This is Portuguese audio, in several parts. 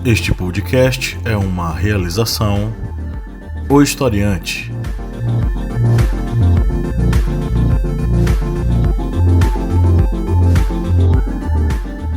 Este podcast é uma realização O Historiante.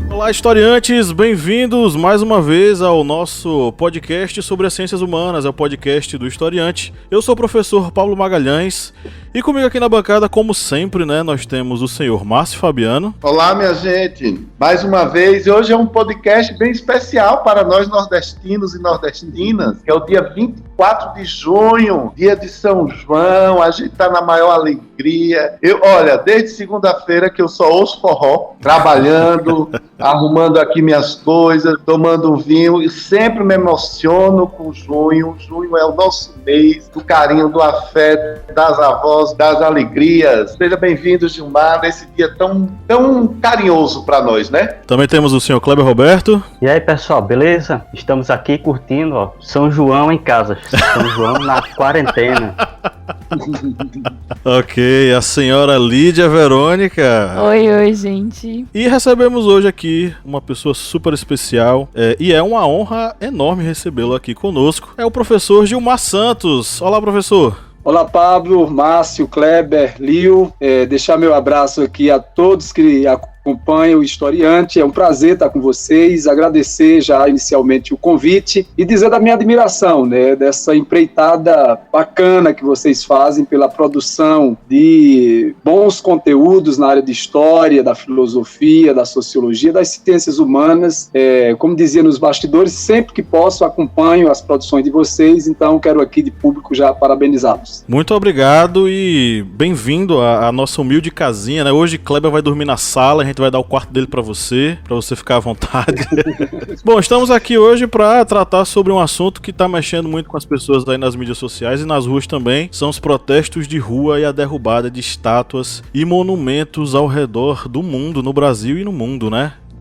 Olá, historiantes! Bem-vindos mais uma vez ao nosso podcast sobre as ciências humanas, é o podcast do Historiante. Eu sou o professor Pablo Magalhães e comigo aqui na bancada, como sempre, nós temos o senhor Márcio Fabiano. Olá, minha gente! Mais uma vez, hoje é um podcast bem especial para nós nordestinos e nordestinas, que é o dia 24 de junho, dia de São João, a gente está na maior alegria. Olha, desde segunda-feira que eu só ouço forró, trabalhando, arrumando aqui minhas coisas, tomando um vinho, e sempre me emociono com junho. Junho é o nosso mês do carinho, do afeto, das avós, das alegrias. Seja bem-vindo, Gilmar, nesse dia tão carinhoso para nós, né? Também temos o senhor Kleber Roberto. E aí, pessoal, beleza? Estamos aqui curtindo, São João em casa. São João na quarentena. Ok, a senhora Lídia Verônica. Oi, gente. E recebemos hoje aqui uma pessoa super especial, e é uma honra enorme recebê-lo aqui conosco. É o professor Gilmar Santos. Olá, professor. Olá, Pablo, Márcio, Kleber, Lio. Deixar meu abraço aqui a todos que acompanham o Historiante. É um prazer estar com vocês, agradecer já inicialmente o convite e dizer da minha admiração, dessa empreitada bacana que vocês fazem pela produção de bons conteúdos na área de história, da filosofia, da sociologia, das ciências humanas. Como dizia nos bastidores, sempre que posso acompanho as produções de vocês, então quero aqui de público já parabenizá-los. Muito obrigado e bem-vindo à nossa humilde casinha, Hoje Kleber vai dormir na sala, a gente vai dar o quarto dele pra você ficar à vontade. Bom, estamos aqui hoje para tratar sobre um assunto que tá mexendo muito com as pessoas aí nas mídias sociais e nas ruas também. São os protestos de rua e a derrubada de estátuas e monumentos ao redor do mundo, no Brasil e no mundo,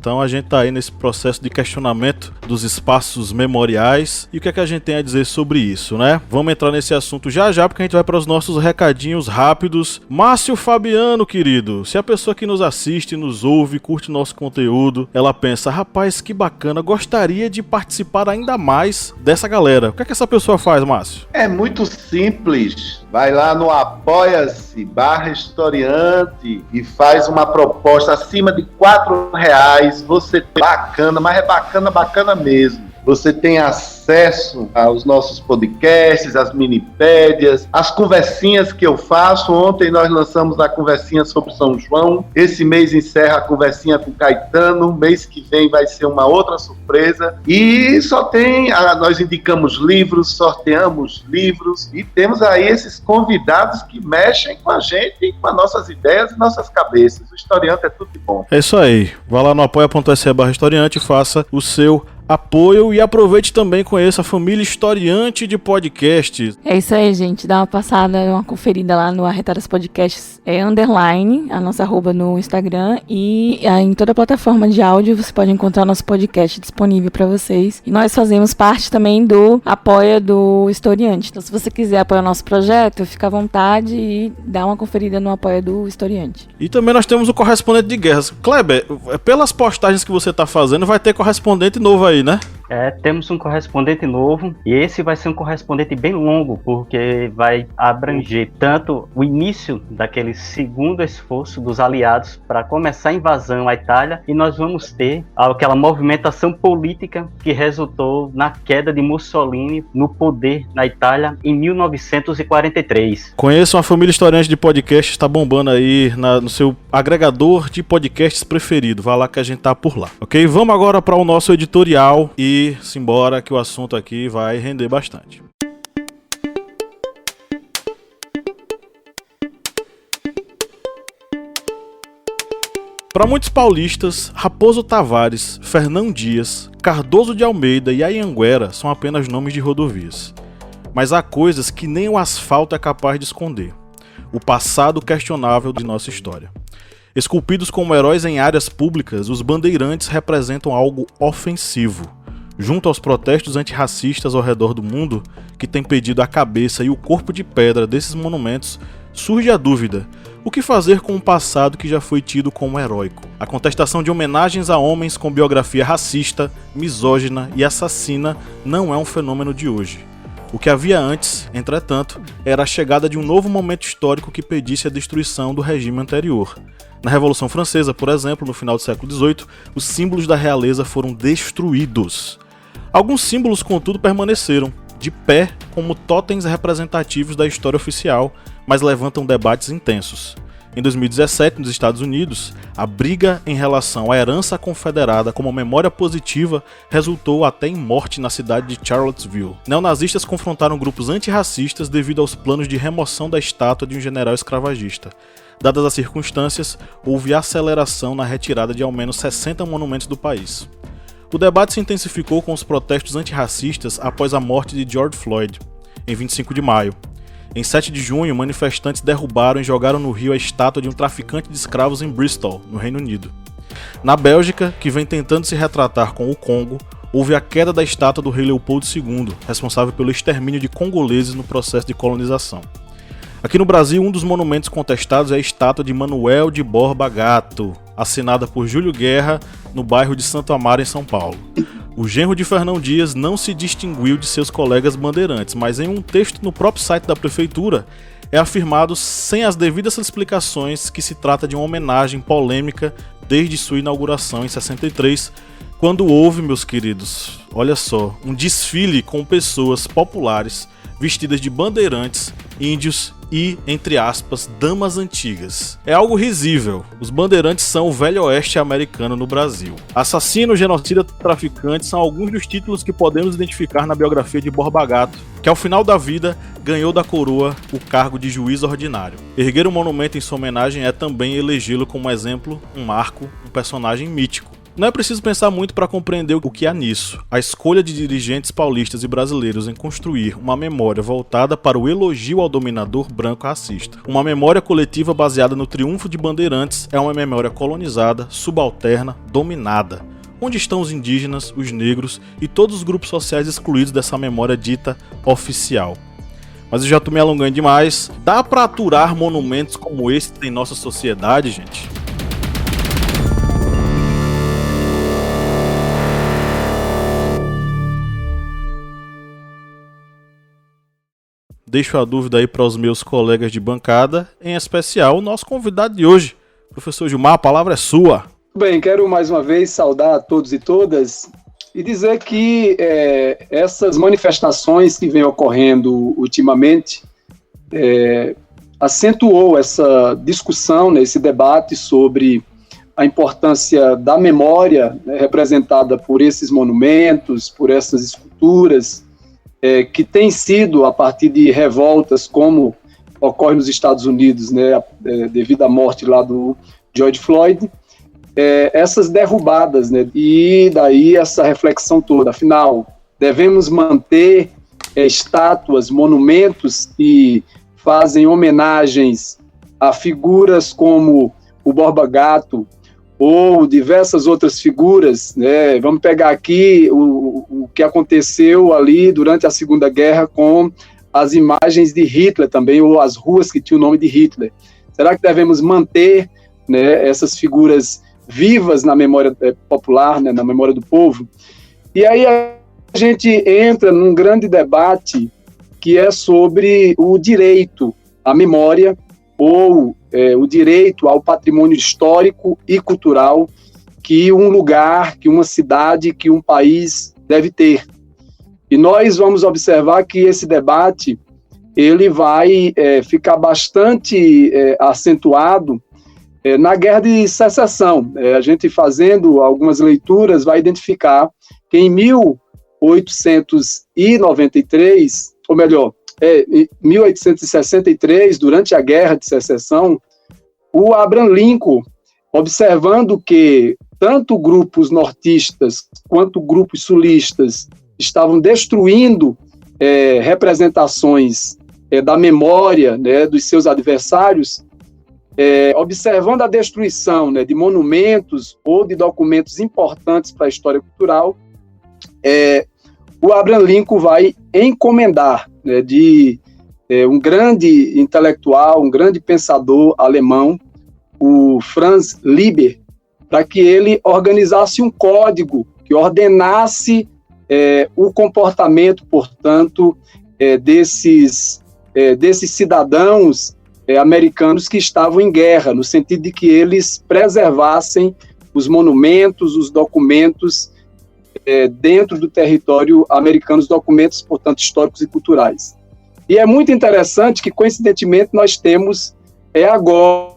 Então a gente tá aí nesse processo de questionamento dos espaços memoriais. E o que é que a gente tem a dizer sobre isso, Vamos entrar nesse assunto já, porque a gente vai para os nossos recadinhos rápidos. Márcio Fabiano, querido, se a pessoa que nos assiste, nos ouve, curte nosso conteúdo, ela pensa, rapaz, que bacana, gostaria de participar ainda mais dessa galera. O que é que essa pessoa faz, Márcio? É muito simples. Vai lá no apoia-se/historiante e faz uma proposta acima de R$4. Você tem bacana, mas é bacana mesmo. Você tem acesso aos nossos podcasts, às minipédias, às conversinhas que eu faço. Ontem nós lançamos a conversinha sobre São João. Esse mês encerra a conversinha com Caetano. Mês que vem vai ser uma outra surpresa. E nós indicamos livros, sorteamos livros e temos aí esses convidados que mexem com a gente, com as nossas ideias e nossas cabeças. O Historiante é tudo de bom. É isso aí. Vá lá no apoia.se/historiante e faça o seu apoio e aproveite também, conheça a família Historiante de podcasts. É isso aí, gente. Dá uma passada, uma conferida lá no Arretadas Podcasts, _, a nossa arroba no Instagram, e em toda a plataforma de áudio você pode encontrar nosso podcast disponível para vocês. E nós fazemos parte também do Apoia do Historiante. Então, se você quiser apoiar o nosso projeto, fica à vontade e dá uma conferida no Apoia do Historiante. E também nós temos o correspondente de guerras. Kleber, pelas postagens que você está fazendo, vai ter correspondente novo aí, Temos um correspondente novo e esse vai ser um correspondente bem longo, porque vai abranger tanto o início daquele segundo esforço dos aliados para começar a invasão à Itália, e nós vamos ter aquela movimentação política que resultou na queda de Mussolini no poder na Itália em 1943. Conheçam a família Historiante de podcasts, está bombando aí no seu agregador de podcasts preferido. Vá lá que a gente tá por lá, ok? Vamos agora para o nosso editorial e simbora que o assunto aqui vai render bastante. Para muitos paulistas, Raposo Tavares, Fernão Dias, Cardoso de Almeida e Anhanguera são apenas nomes de rodovias. Mas há coisas que nem o asfalto é capaz de esconder. O passado questionável de nossa história. Esculpidos como heróis em áreas públicas, os bandeirantes representam algo ofensivo. Junto aos protestos antirracistas ao redor do mundo, que têm pedido a cabeça e o corpo de pedra desses monumentos, surge a dúvida: O que fazer com um passado que já foi tido como heróico? A contestação de homenagens a homens com biografia racista, misógina e assassina não é um fenômeno de hoje. O que havia antes, entretanto, era a chegada de um novo momento histórico que pedisse a destruição do regime anterior. Na Revolução Francesa, por exemplo, no final do século XVIII, os símbolos da realeza foram destruídos. Alguns símbolos, contudo, permaneceram, de pé como totens representativos da história oficial, mas levantam debates intensos. Em 2017, nos Estados Unidos, a briga em relação à herança confederada como memória positiva resultou até em morte na cidade de Charlottesville. Neonazistas confrontaram grupos antirracistas devido aos planos de remoção da estátua de um general escravagista. Dadas as circunstâncias, houve aceleração na retirada de ao menos 60 monumentos do país. O debate se intensificou com os protestos antirracistas após a morte de George Floyd, em 25 de maio. Em 7 de junho, manifestantes derrubaram e jogaram no rio a estátua de um traficante de escravos em Bristol, no Reino Unido. Na Bélgica, que vem tentando se retratar com o Congo, houve a queda da estátua do rei Leopoldo II, responsável pelo extermínio de congoleses no processo de colonização. Aqui no Brasil, um dos monumentos contestados é a estátua de Manuel de Borba Gato, assinada por Júlio Guerra, no bairro de Santo Amaro, em São Paulo. O genro de Fernão Dias não se distinguiu de seus colegas bandeirantes, mas em um texto no próprio site da prefeitura, é afirmado sem as devidas explicações que se trata de uma homenagem polêmica desde sua inauguração em 63, quando houve, meus queridos, olha só, um desfile com pessoas populares vestidas de bandeirantes, índios e, entre aspas, damas antigas. É algo risível. Os bandeirantes são o velho oeste americano no Brasil. Assassino, genocida, traficante são alguns dos títulos que podemos identificar na biografia de Borba Gato, que ao final da vida ganhou da coroa o cargo de juiz ordinário. Erguer um monumento em sua homenagem é também elegê-lo como exemplo, um marco, um personagem mítico. Não é preciso pensar muito para compreender o que há nisso. A escolha de dirigentes paulistas e brasileiros em construir uma memória voltada para o elogio ao dominador branco racista. Uma memória coletiva baseada no triunfo de Bandeirantes é uma memória colonizada, subalterna, dominada. Onde estão os indígenas, os negros e todos os grupos sociais excluídos dessa memória dita oficial? Mas eu já tô me alongando demais. Dá para aturar monumentos como esse em nossa sociedade, gente? Deixo a dúvida aí para os meus colegas de bancada, em especial o nosso convidado de hoje. Professor Gilmar, a palavra é sua. Bem, quero mais uma vez saudar a todos e todas e dizer que essas manifestações que vêm ocorrendo ultimamente acentuou essa discussão, esse debate sobre a importância da memória, representada por esses monumentos, por essas esculturas, que tem sido, a partir de revoltas como ocorre nos Estados Unidos, devido à morte lá do George Floyd, essas derrubadas, e daí essa reflexão toda. Afinal, devemos manter estátuas, monumentos que fazem homenagens a figuras como o Borba Gato, ou diversas outras figuras, Vamos pegar aqui o que aconteceu ali durante a Segunda Guerra com as imagens de Hitler também, ou as ruas que tinham o nome de Hitler. Será que devemos manter essas figuras vivas na memória popular, na memória do povo? E aí a gente entra num grande debate que é sobre o direito à memória, ou o direito ao patrimônio histórico e cultural que um lugar, que uma cidade, que um país deve ter. E nós vamos observar que esse debate ele vai ficar bastante acentuado na Guerra de Secessão. A gente, fazendo algumas leituras, vai identificar que em 1893, ou melhor, em 1863, durante a Guerra de Secessão, o Abraham Lincoln, observando que tanto grupos nortistas quanto grupos sulistas estavam destruindo representações da memória dos seus adversários, observando a destruição de monumentos ou de documentos importantes para a história cultural, o Abraham Lincoln vai encomendar de um grande intelectual, um grande pensador alemão, o Franz Lieber, para que ele organizasse um código que ordenasse o comportamento, portanto, desses cidadãos americanos que estavam em guerra, no sentido de que eles preservassem os monumentos, os documentos dentro do território americano, os documentos, portanto, históricos e culturais. E é muito interessante que, coincidentemente, nós temos agora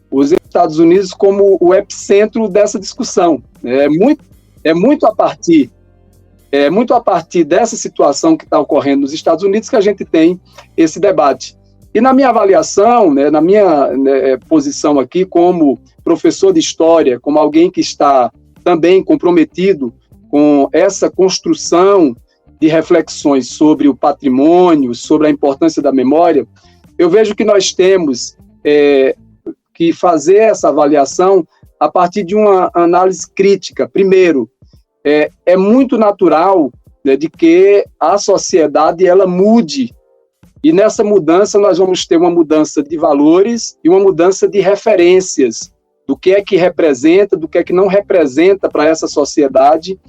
os Estados Unidos como o epicentro dessa discussão. É muito a partir dessa situação que está ocorrendo nos Estados Unidos que a gente tem esse debate. E na minha avaliação, na minha posição aqui como professor de história, como alguém que está também comprometido com essa construção de reflexões sobre o patrimônio, sobre a importância da memória, eu vejo que nós temos que fazer essa avaliação a partir de uma análise crítica. Primeiro, é muito natural de que a sociedade ela mude, e nessa mudança nós vamos ter uma mudança de valores e uma mudança de referências, do que é que representa, do que é que não representa para essa sociedade,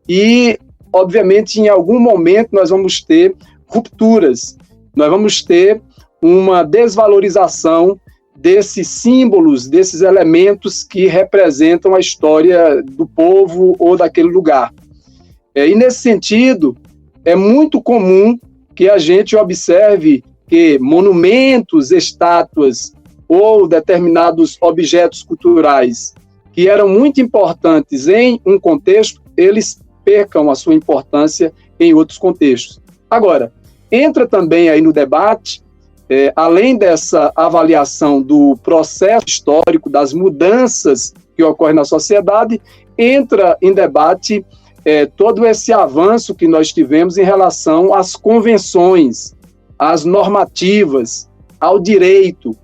e, obviamente, em algum momento nós vamos ter rupturas, nós vamos ter uma desvalorização desses símbolos, desses elementos que representam a história do povo ou daquele lugar. E, nesse sentido, é muito comum que a gente observe que monumentos, estátuas ou determinados objetos culturais que eram muito importantes em um contexto, eles percam a sua importância em outros contextos. Agora, entra também aí no debate, além dessa avaliação do processo histórico, das mudanças que ocorrem na sociedade, entra em debate todo esse avanço que nós tivemos em relação às convenções, às normativas, ao direito.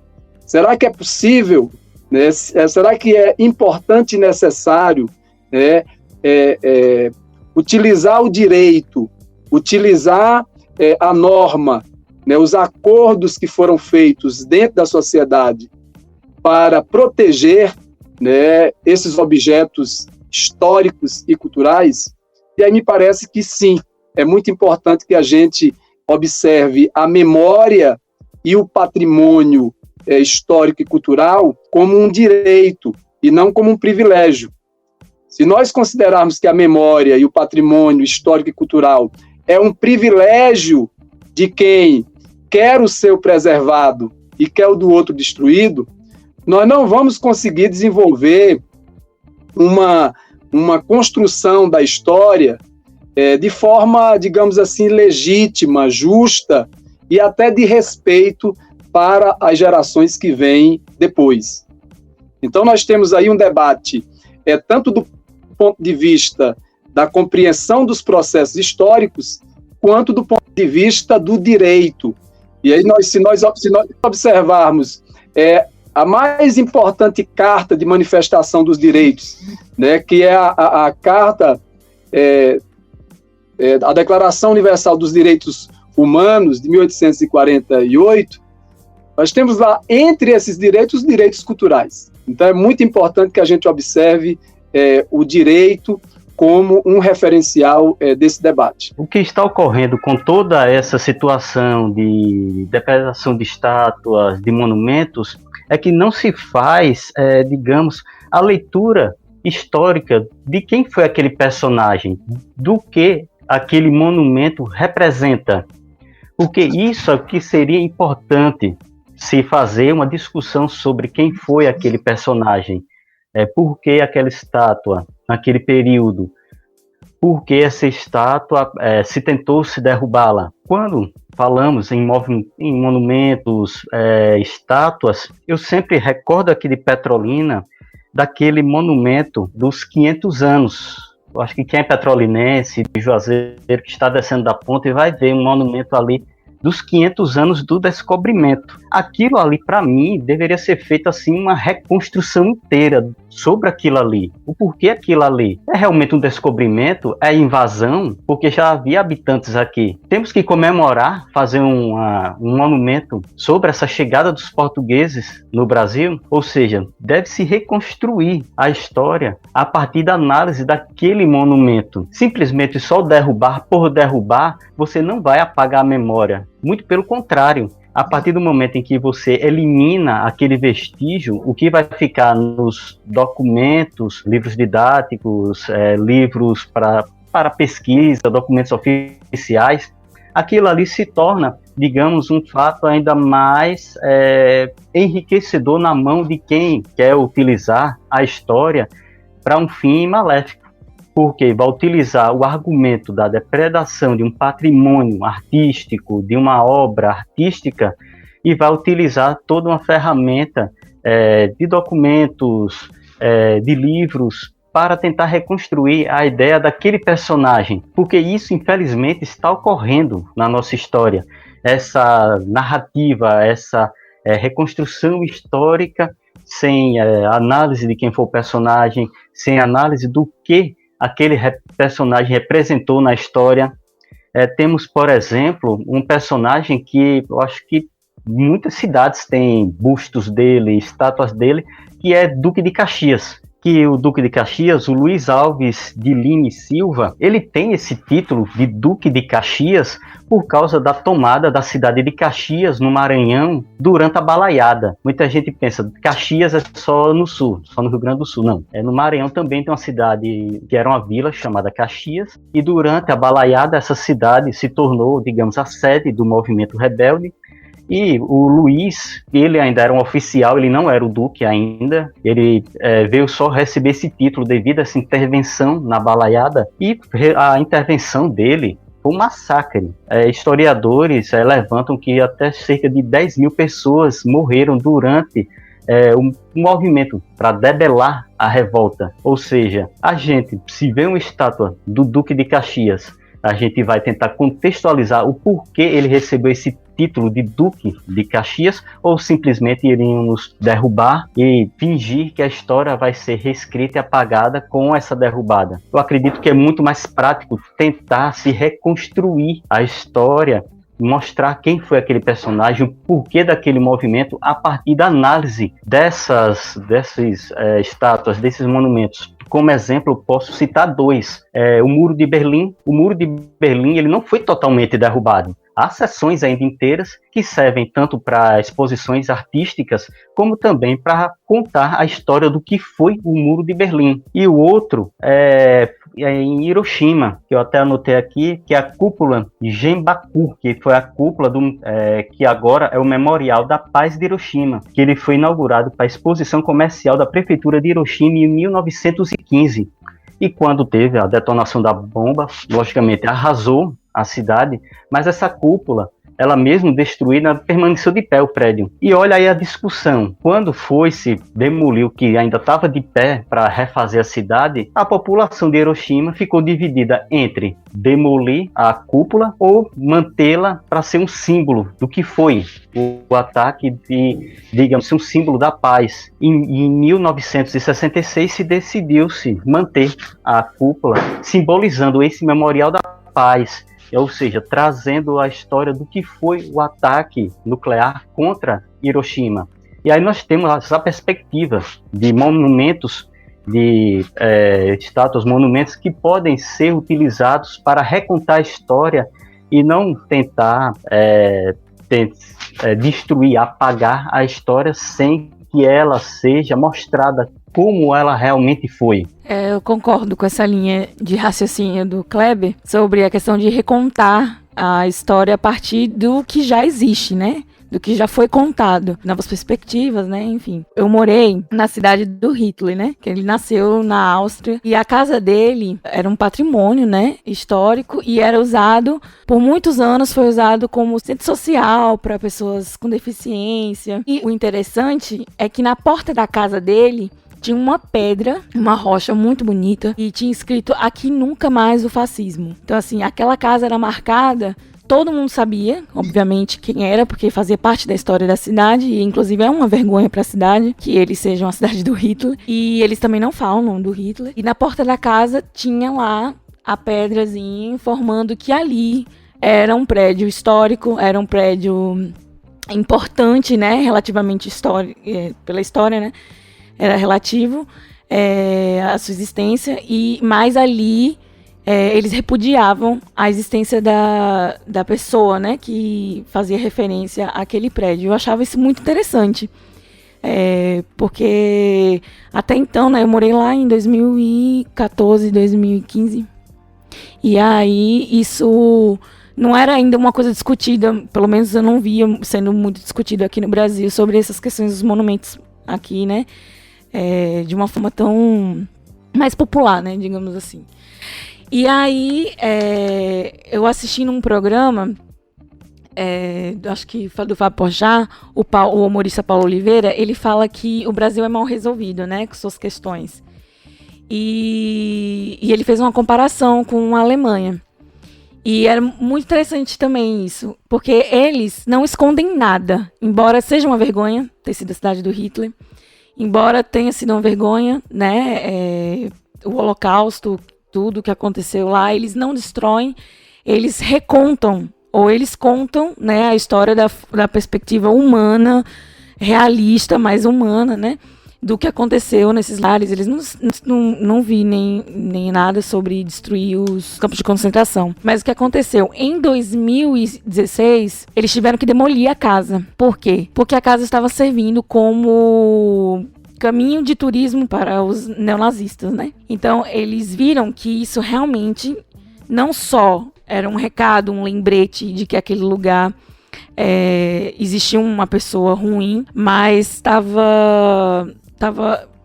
Será que é possível, será que é importante e necessário utilizar o direito, utilizar a norma, os acordos que foram feitos dentro da sociedade para proteger esses objetos históricos e culturais? E aí me parece que sim, é muito importante que a gente observe a memória e o patrimônio histórico e cultural como um direito e não como um privilégio. Se nós considerarmos que a memória e o patrimônio histórico e cultural é um privilégio de quem quer o seu preservado e quer o do outro destruído, nós não vamos conseguir desenvolver uma construção da história de forma, digamos assim, legítima, justa e até de respeito para as gerações que vêm depois. Então nós temos aí um debate, tanto do ponto de vista da compreensão dos processos históricos, quanto do ponto de vista do direito. E aí, se nós observarmos a mais importante carta de manifestação dos direitos, que é a carta, a Declaração Universal dos Direitos Humanos, de 1848, nós temos lá, entre esses direitos, os direitos culturais. Então, é muito importante que a gente observe o direito como um referencial desse debate. O que está ocorrendo com toda essa situação de depredação de estátuas, de monumentos, é que não se faz, digamos, a leitura histórica de quem foi aquele personagem, do que aquele monumento representa. Porque isso é que seria importante, se fazer uma discussão sobre quem foi aquele personagem, por que aquela estátua naquele período, por que essa estátua se tentou se derrubá-la. Quando falamos em monumentos, estátuas, eu sempre recordo aqui de Petrolina, daquele monumento dos 500 anos. Eu acho que quem é petrolinense, de Juazeiro, que está descendo da ponte, vai ver um monumento ali dos 500 anos do descobrimento. Aquilo ali, para mim, deveria ser feito assim uma reconstrução inteira sobre aquilo ali. O porquê aquilo ali? É realmente um descobrimento? É invasão? Porque já havia habitantes aqui. Temos que comemorar, fazer um monumento sobre essa chegada dos portugueses no Brasil? Ou seja, deve-se reconstruir a história a partir da análise daquele monumento. Simplesmente só derrubar por derrubar, você não vai apagar a memória. Muito pelo contrário. A partir do momento em que você elimina aquele vestígio, o que vai ficar nos documentos, livros didáticos, livros para pesquisa, documentos oficiais, aquilo ali se torna, digamos, um fato ainda mais enriquecedor na mão de quem quer utilizar a história para um fim maléfico. Porque vai utilizar o argumento da depredação de um patrimônio artístico, de uma obra artística, e vai utilizar toda uma ferramenta de documentos, de livros, para tentar reconstruir a ideia daquele personagem. Porque isso, infelizmente, está ocorrendo na nossa história. Essa narrativa, essa reconstrução histórica, sem análise de quem foi o personagem, sem análise do que aquele personagem representou na história. Temos, por exemplo, um personagem que eu acho que muitas cidades têm bustos dele, estátuas dele, que é Duque de Caxias. Que o Duque de Caxias, o Luiz Alves de Lima e Silva, ele tem esse título de Duque de Caxias por causa da tomada da cidade de Caxias, no Maranhão, durante a balaiada. Muita gente pensa, Caxias é só no sul, só no Rio Grande do Sul. Não, no Maranhão também tem uma cidade que era uma vila chamada Caxias, e durante a balaiada essa cidade se tornou, digamos, a sede do movimento rebelde. E o Luiz, ele ainda era um oficial, ele não era o duque ainda, ele veio só receber esse título devido a essa intervenção na balaiada, e a intervenção dele foi um massacre. Historiadores levantam que até cerca de 10 mil pessoas morreram durante um movimento para debelar a revolta. Ou seja, a gente, se vê uma estátua do Duque de Caxias, a gente vai tentar contextualizar o porquê ele recebeu esse título de Duque de Caxias, ou simplesmente iríamos derrubar e fingir que a história vai ser reescrita e apagada com essa derrubada. Eu acredito que é muito mais prático tentar se reconstruir a história, mostrar quem foi aquele personagem, o porquê daquele movimento, a partir da análise dessas estátuas, desses monumentos. Como exemplo, posso citar dois. O Muro de Berlim. O Muro de Berlim ele não foi totalmente derrubado. Há seções ainda inteiras que servem tanto para exposições artísticas, como também para contar a história do que foi o Muro de Berlim. E o outro é em Hiroshima, que eu até anotei aqui, que é a cúpula de Genbaku, que foi a cúpula que agora é o Memorial da Paz de Hiroshima, que ele foi inaugurado para a exposição comercial da Prefeitura de Hiroshima em 1915. E quando teve a detonação da bomba, logicamente arrasou a cidade, mas essa cúpula, ela mesmo destruída, permaneceu de pé o prédio. E olha aí a discussão. Quando se demoliu, que ainda estava de pé para refazer a cidade, a população de Hiroshima ficou dividida entre demolir a cúpula ou mantê-la para ser um símbolo do que foi o ataque, digamos, um símbolo da paz. Em 1966 se decidiu-se manter a cúpula, simbolizando esse memorial da paz. Ou seja, trazendo a história do que foi o ataque nuclear contra Hiroshima. E aí nós temos essa perspectiva de monumentos, de estátuas, monumentos que podem ser utilizados para recontar a história e não tentar destruir, apagar a história sem que ela seja mostrada como ela realmente foi. Eu concordo com essa linha de raciocínio do Kleber sobre a questão de recontar a história a partir do que já existe, né? Do que já foi contado, novas perspectivas, né? Enfim, eu morei na cidade do Hitler, né? Que ele nasceu na Áustria e a casa dele era um patrimônio, né? Histórico e era usado, por muitos anos foi usado como centro social para pessoas com deficiência. E o interessante é que na porta da casa dele tinha uma pedra, uma rocha muito bonita e tinha escrito: aqui nunca mais o fascismo. Então assim, aquela casa era marcada todo mundo sabia, obviamente, quem era, porque fazia parte da história da cidade, e inclusive é uma vergonha para a cidade que eles sejam a cidade do Hitler, e eles também não falam o nome do Hitler. E na porta da casa tinha lá a pedrazinha informando que ali era um prédio histórico, era um prédio importante, né, relativamente pela história, né, era relativo a sua existência, mas ali eles repudiavam a existência da pessoa, né, que fazia referência àquele prédio. Eu achava isso muito interessante, porque até então, né, eu morei lá em 2014, 2015, e aí isso não era ainda uma coisa discutida, pelo menos eu não via sendo muito discutido aqui no Brasil sobre essas questões dos monumentos aqui, né, de uma forma tão mais popular, né, digamos assim. E aí eu assisti num programa, acho que do Fábio Porchat, o humorista Paulo Oliveira, ele fala que o Brasil é mal resolvido, né, com suas questões. E ele fez uma comparação com a Alemanha. E era muito interessante também isso, porque eles não escondem nada, embora seja uma vergonha ter sido a cidade do Hitler, embora tenha sido uma vergonha, né, o Holocausto, tudo que aconteceu lá, eles não destroem, eles recontam, ou eles contam, né, a história da perspectiva humana, realista, mais humana, né, do que aconteceu nesses lares. Eles não vi nem nada sobre destruir os campos de concentração. Mas o que aconteceu? Em 2016, eles tiveram que demolir a casa. Por quê? Porque a casa estava servindo como caminho de turismo para os neonazistas, né? Então, eles viram que isso realmente não só era um recado, um lembrete de que aquele lugar existia uma pessoa ruim, mas estava,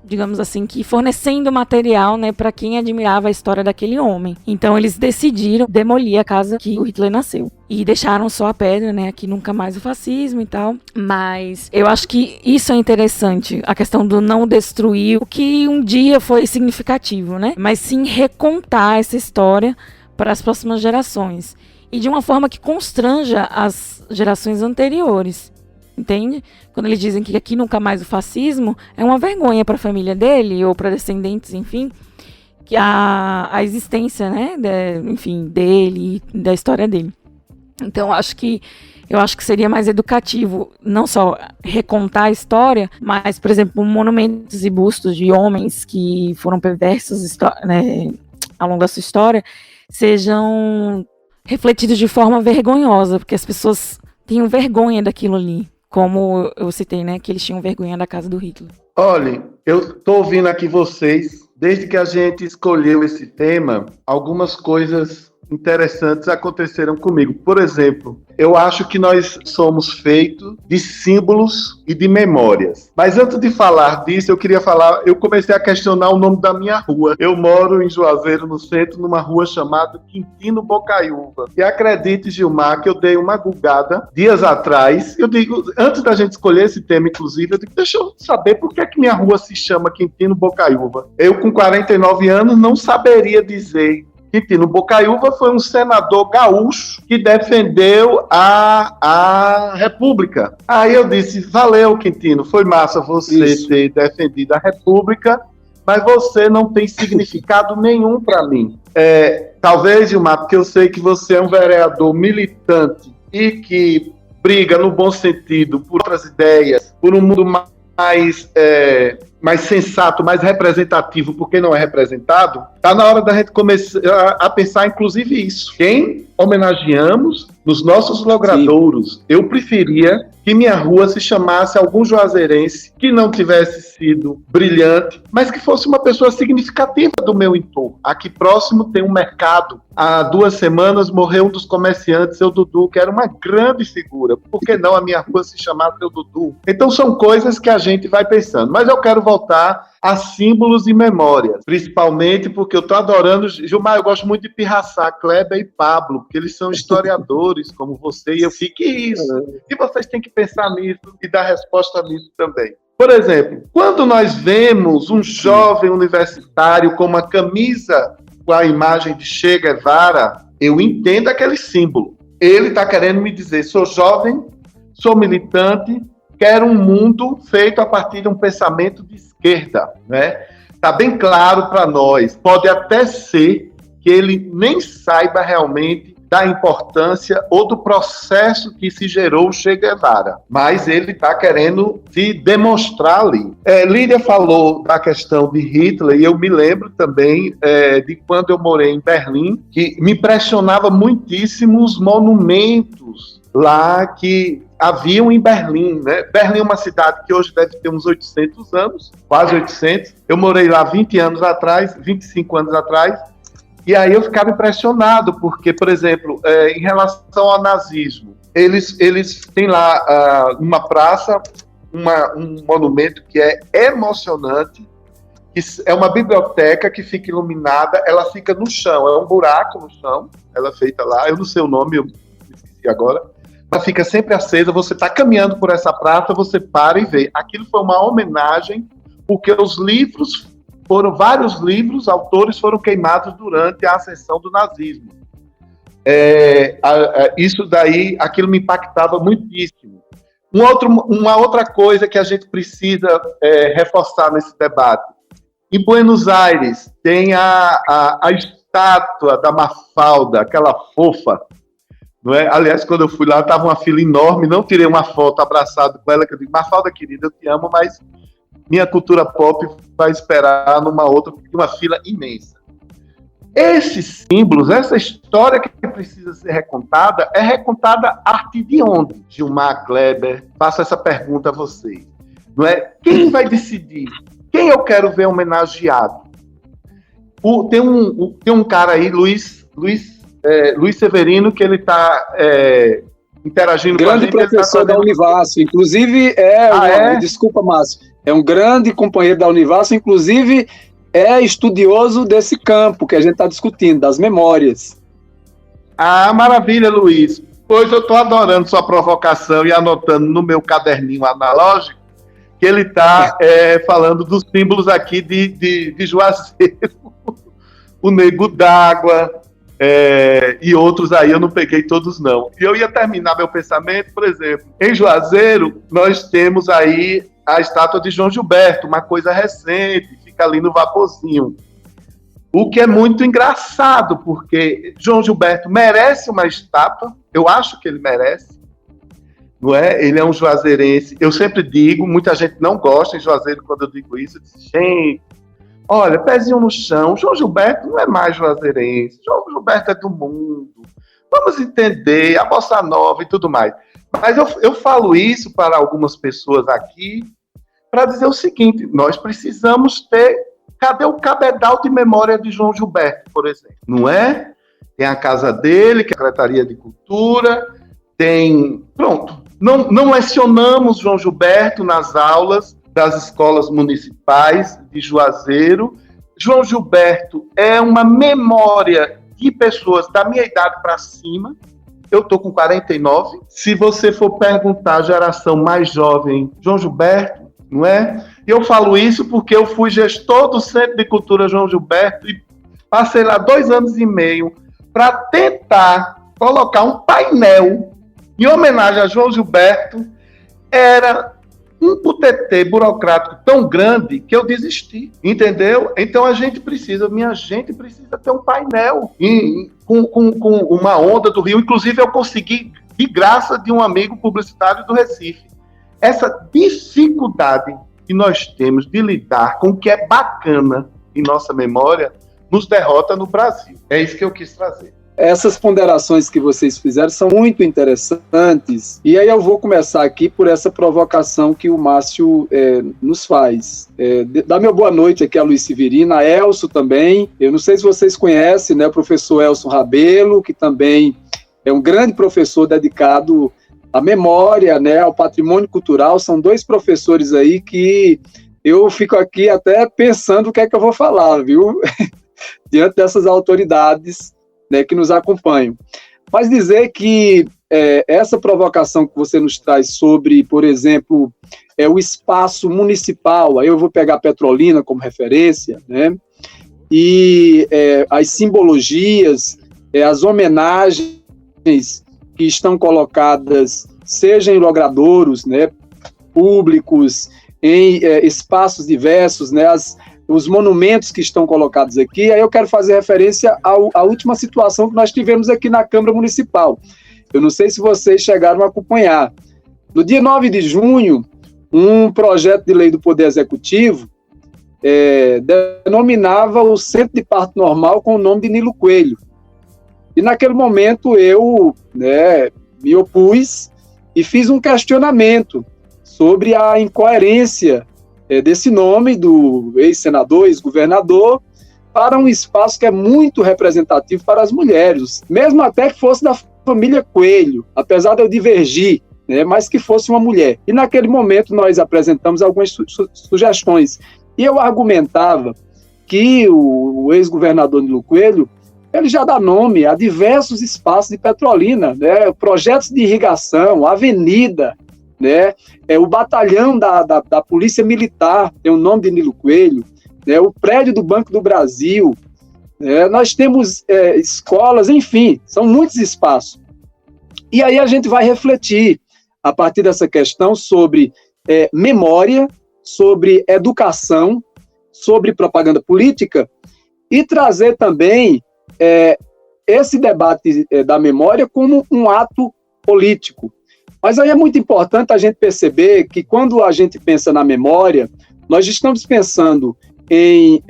digamos assim, que fornecendo material, né, para quem admirava a história daquele homem. Então eles decidiram demolir a casa que o Hitler nasceu e deixaram só a pedra, né, aqui nunca mais o fascismo e tal. Mas eu acho que isso é interessante, a questão do não destruir o que um dia foi significativo, né, mas sim recontar essa história para as próximas gerações e de uma forma que constranja as gerações anteriores. Entende? Quando eles dizem que aqui nunca mais o fascismo, é uma vergonha para a família dele ou para descendentes, enfim, que a existência, né, enfim, dele e da história dele. Então, eu acho que seria mais educativo não só recontar a história, mas, por exemplo, monumentos e bustos de homens que foram perversos, né, ao longo da sua história, sejam refletidos de forma vergonhosa, porque as pessoas tinham vergonha daquilo ali. Como eu citei, né, que eles tinham vergonha da casa do Hitler. Olha, eu tô ouvindo aqui vocês, desde que a gente escolheu esse tema, algumas coisas interessantes aconteceram comigo. Por exemplo, eu acho que nós somos feitos de símbolos e de memórias. Mas antes de falar disso, eu comecei a questionar o nome da minha rua. Eu moro em Juazeiro, no centro, numa rua chamada Quintino Bocaiúva. E acredite, Gilmar, que eu dei uma gulgada dias atrás. Eu digo, antes da gente escolher esse tema, inclusive, eu digo, deixa eu saber por que minha rua se chama Quintino Bocaiúva. Eu, com 49 anos, não saberia dizer. Quintino Bocaiúva foi um senador gaúcho que defendeu a República. Aí eu disse, valeu, Quintino, foi massa você ter defendido a República, mas você não tem significado nenhum para mim. Talvez, Gilmar, porque eu sei que você é um vereador militante e que briga, no bom sentido, por outras ideias, por um mundo mais sensato, mais representativo, porque não é representado, está na hora da gente começar a pensar, inclusive, isso. Quem homenageamos nos nossos logradouros? Sim. Eu preferia que minha rua se chamasse algum juazeirense que não tivesse sido brilhante, mas que fosse uma pessoa significativa do meu entorno. Aqui próximo tem um mercado. Há 2 semanas morreu um dos comerciantes, seu Dudu, que era uma grande figura. Por que não a minha rua se chamar seu Dudu? Então são coisas que a gente vai pensando. Mas eu quero voltar a símbolos e memórias, principalmente porque eu estou adorando, Gilmar, eu gosto muito de pirraçar Kleber e Pablo, porque eles são historiadores como você, e eu fico isso, e vocês têm que pensar nisso e dar resposta nisso também. Por exemplo, quando nós vemos um jovem universitário com uma camisa com a imagem de Che Guevara, eu entendo aquele símbolo. ele está querendo me dizer, sou jovem, sou militante, quero um mundo feito a partir de um pensamento de esquerda, né? Está bem claro para nós. Pode até ser que ele nem saiba realmente da importância ou do processo que se gerou o Che Guevara, mas ele está querendo se demonstrar ali. Lídia falou da questão de Hitler, e eu me lembro também de quando eu morei em Berlim, que me impressionava muitíssimo os monumentos lá que haviam em Berlim, né? Berlim é uma cidade que hoje deve ter uns 800 anos, quase 800. Eu morei lá 20 anos atrás, 25 anos atrás, e aí eu ficava impressionado, porque, por exemplo, em relação ao nazismo, eles têm lá uma praça, um monumento que é emocionante, que é uma biblioteca que fica iluminada, ela fica no chão, é um buraco no chão, ela é feita lá, eu não sei o nome, eu esqueci agora, ela fica sempre acesa, você está caminhando por essa praça, você para e vê. Aquilo foi uma homenagem, porque os livros vários livros, autores foram queimados durante a ascensão do nazismo. Isso daí, aquilo me impactava muitíssimo. Uma outra coisa que a gente precisa reforçar nesse debate. Em Buenos Aires, tem a estátua da Mafalda, aquela fofa. Não é? Aliás, quando eu fui lá, estava uma fila enorme, não tirei uma foto abraçado com ela, que eu digo, Mafalda, querida, eu te amo, mas minha cultura pop vai esperar uma fila imensa. Esses símbolos, essa história que precisa ser recontada, é recontada a partir de onde? Gilmar, Kleber, faço essa pergunta a vocês. Não é? Quem vai decidir? Quem eu quero ver homenageado? Tem um cara aí, Luiz Severino, que ele está interagindo com a gente. Grande professor da Univasso, inclusive desculpa, Márcio, é um grande companheiro da Univasso, inclusive é estudioso desse campo que a gente está discutindo, das memórias. Ah, maravilha, Luiz. Pois eu estou adorando sua provocação e anotando no meu caderninho analógico que ele está falando dos símbolos aqui de Juazeiro, o Nego d'Água, e outros aí, eu não peguei todos não. E eu ia terminar meu pensamento, por exemplo, em Juazeiro, nós temos aí a estátua de João Gilberto, uma coisa recente, fica ali no Vaporzinho. O que é muito engraçado, porque João Gilberto merece uma estátua, eu acho que ele merece, não é? Ele é um juazeirense, eu sempre digo, muita gente não gosta em Juazeiro quando eu digo isso, eu disse, gente, olha, pezinho no chão, João Gilberto não é mais juazeirense, João Gilberto é do mundo, vamos entender a bossa nova e tudo mais. Mas eu falo isso para algumas pessoas aqui para dizer o seguinte, nós precisamos ter, cadê o cabedal de memória de João Gilberto, por exemplo? Não é? Tem a casa dele, que é a Secretaria de Cultura, pronto. Não lecionamos João Gilberto nas aulas das escolas municipais de Juazeiro. João Gilberto é uma memória de pessoas da minha idade para cima. Eu estou com 49. Se você for perguntar a geração mais jovem, João Gilberto, não é? E eu falo isso porque eu fui gestor do Centro de Cultura João Gilberto e passei lá 2 anos e meio para tentar colocar um painel em homenagem a João Gilberto. Era um putetê burocrático tão grande que eu desisti, entendeu? Então minha gente precisa ter um painel com uma onda do Rio. Inclusive eu consegui de graça de um amigo publicitário do Recife. Essa dificuldade que nós temos de lidar com o que é bacana em nossa memória nos derrota no Brasil. É isso que eu quis trazer. Essas ponderações que vocês fizeram são muito interessantes, e aí eu vou começar aqui por essa provocação que o Márcio nos faz. Dá meu boa noite aqui a Luiz Severino, a Elcio também. Eu não sei se vocês conhecem, né, o professor Elcio Rabelo, que também é um grande professor dedicado à memória, né, ao patrimônio cultural. São 2 professores aí que eu fico aqui até pensando o que é que eu vou falar, viu? Diante dessas autoridades, né, que nos acompanham. Mas dizer que essa provocação que você nos traz sobre, por exemplo, o espaço municipal, aí eu vou pegar Petrolina como referência, né, e as simbologias, as homenagens que estão colocadas, seja em logradouros, né, públicos, em espaços diversos, né, os monumentos que estão colocados aqui. Aí eu quero fazer referência à última situação que nós tivemos aqui na Câmara Municipal. Eu não sei se vocês chegaram a acompanhar. No dia 9 de junho, um projeto de lei do Poder Executivo denominava o Centro de Parto Normal com o nome de Nilo Coelho. E naquele momento eu, né, me opus e fiz um questionamento sobre a incoerência desse nome do ex-senador, ex-governador, para um espaço que é muito representativo para as mulheres, mesmo até que fosse da família Coelho, apesar de eu divergir, né, mas que fosse uma mulher. E naquele momento nós apresentamos algumas sugestões. E eu argumentava que o ex-governador Nilo Coelho, ele já dá nome a diversos espaços de Petrolina, né, projetos de irrigação, avenida, né, o batalhão da Polícia Militar tem o nome de Nilo Coelho, né, o prédio do Banco do Brasil, nós temos escolas, enfim, são muitos espaços. E aí a gente vai refletir, a partir dessa questão, sobre memória, sobre educação, sobre propaganda política, e trazer também esse debate da memória como um ato político. Mas aí é muito importante a gente perceber que quando a gente pensa na memória, nós estamos pensando em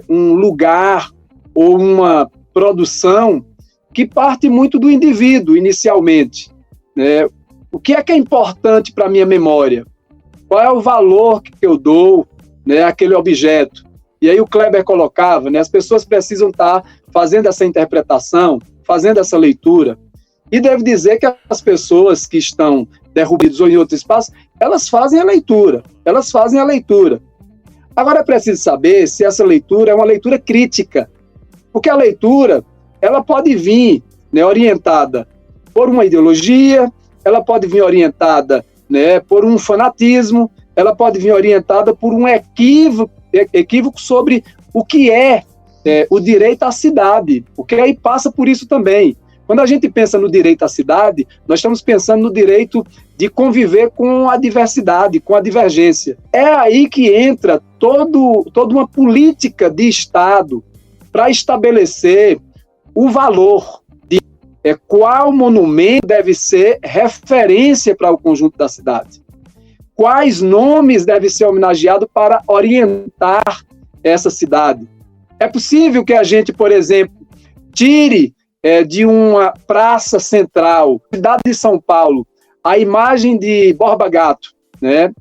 um lugar ou uma produção que parte muito do indivíduo, inicialmente, né? O que é importante para a minha memória? Qual é o valor que eu dou, né, àquele objeto? E aí o Kleber colocava, né, as pessoas precisam estar fazendo essa interpretação, fazendo essa leitura. E devo dizer que as pessoas que estão derrubidas ou em outro espaço, elas fazem a leitura. Agora é preciso saber se essa leitura é uma leitura crítica. Porque a leitura, ela pode vir, né, orientada por uma ideologia, ela pode vir orientada, né, por um fanatismo, ela pode vir orientada por um equívoco sobre o que é o direito à cidade, porque aí passa por isso também. Quando a gente pensa no direito à cidade, nós estamos pensando no direito de conviver com a diversidade, com a divergência. É aí que entra toda uma política de Estado para estabelecer o valor de qual monumento deve ser referência para o conjunto da cidade. Quais nomes devem ser homenageados para orientar essa cidade. É possível que a gente, por exemplo, tire de uma praça central, cidade de São Paulo, a imagem de Borba Gato, né?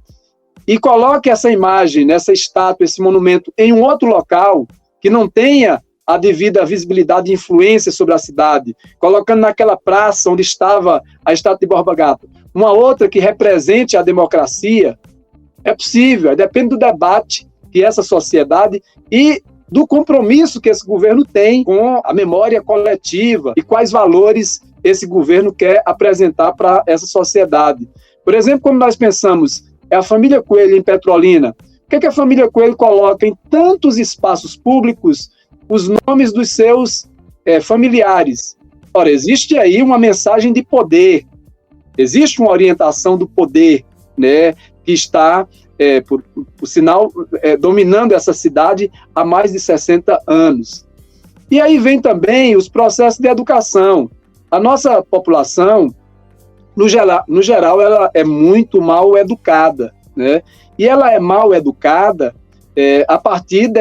E coloque essa imagem, essa estátua, esse monumento em um outro local que não tenha a devida visibilidade e influência sobre a cidade, colocando naquela praça onde estava a estátua de Borba Gato uma outra que represente a democracia. É possível, depende do debate que essa sociedade e do compromisso que esse governo tem com a memória coletiva e quais valores esse governo quer apresentar para essa sociedade. Por exemplo, quando nós pensamos a família Coelho em Petrolina, o que a família Coelho coloca em tantos espaços públicos os nomes dos seus familiares? Ora, existe aí uma mensagem de poder, existe uma orientação do poder, né, que está por sinal, dominando essa cidade há mais de 60 anos. E aí vem também os processos de educação. A nossa população, no geral, ela é muito mal educada, né? E ela é mal educada a partir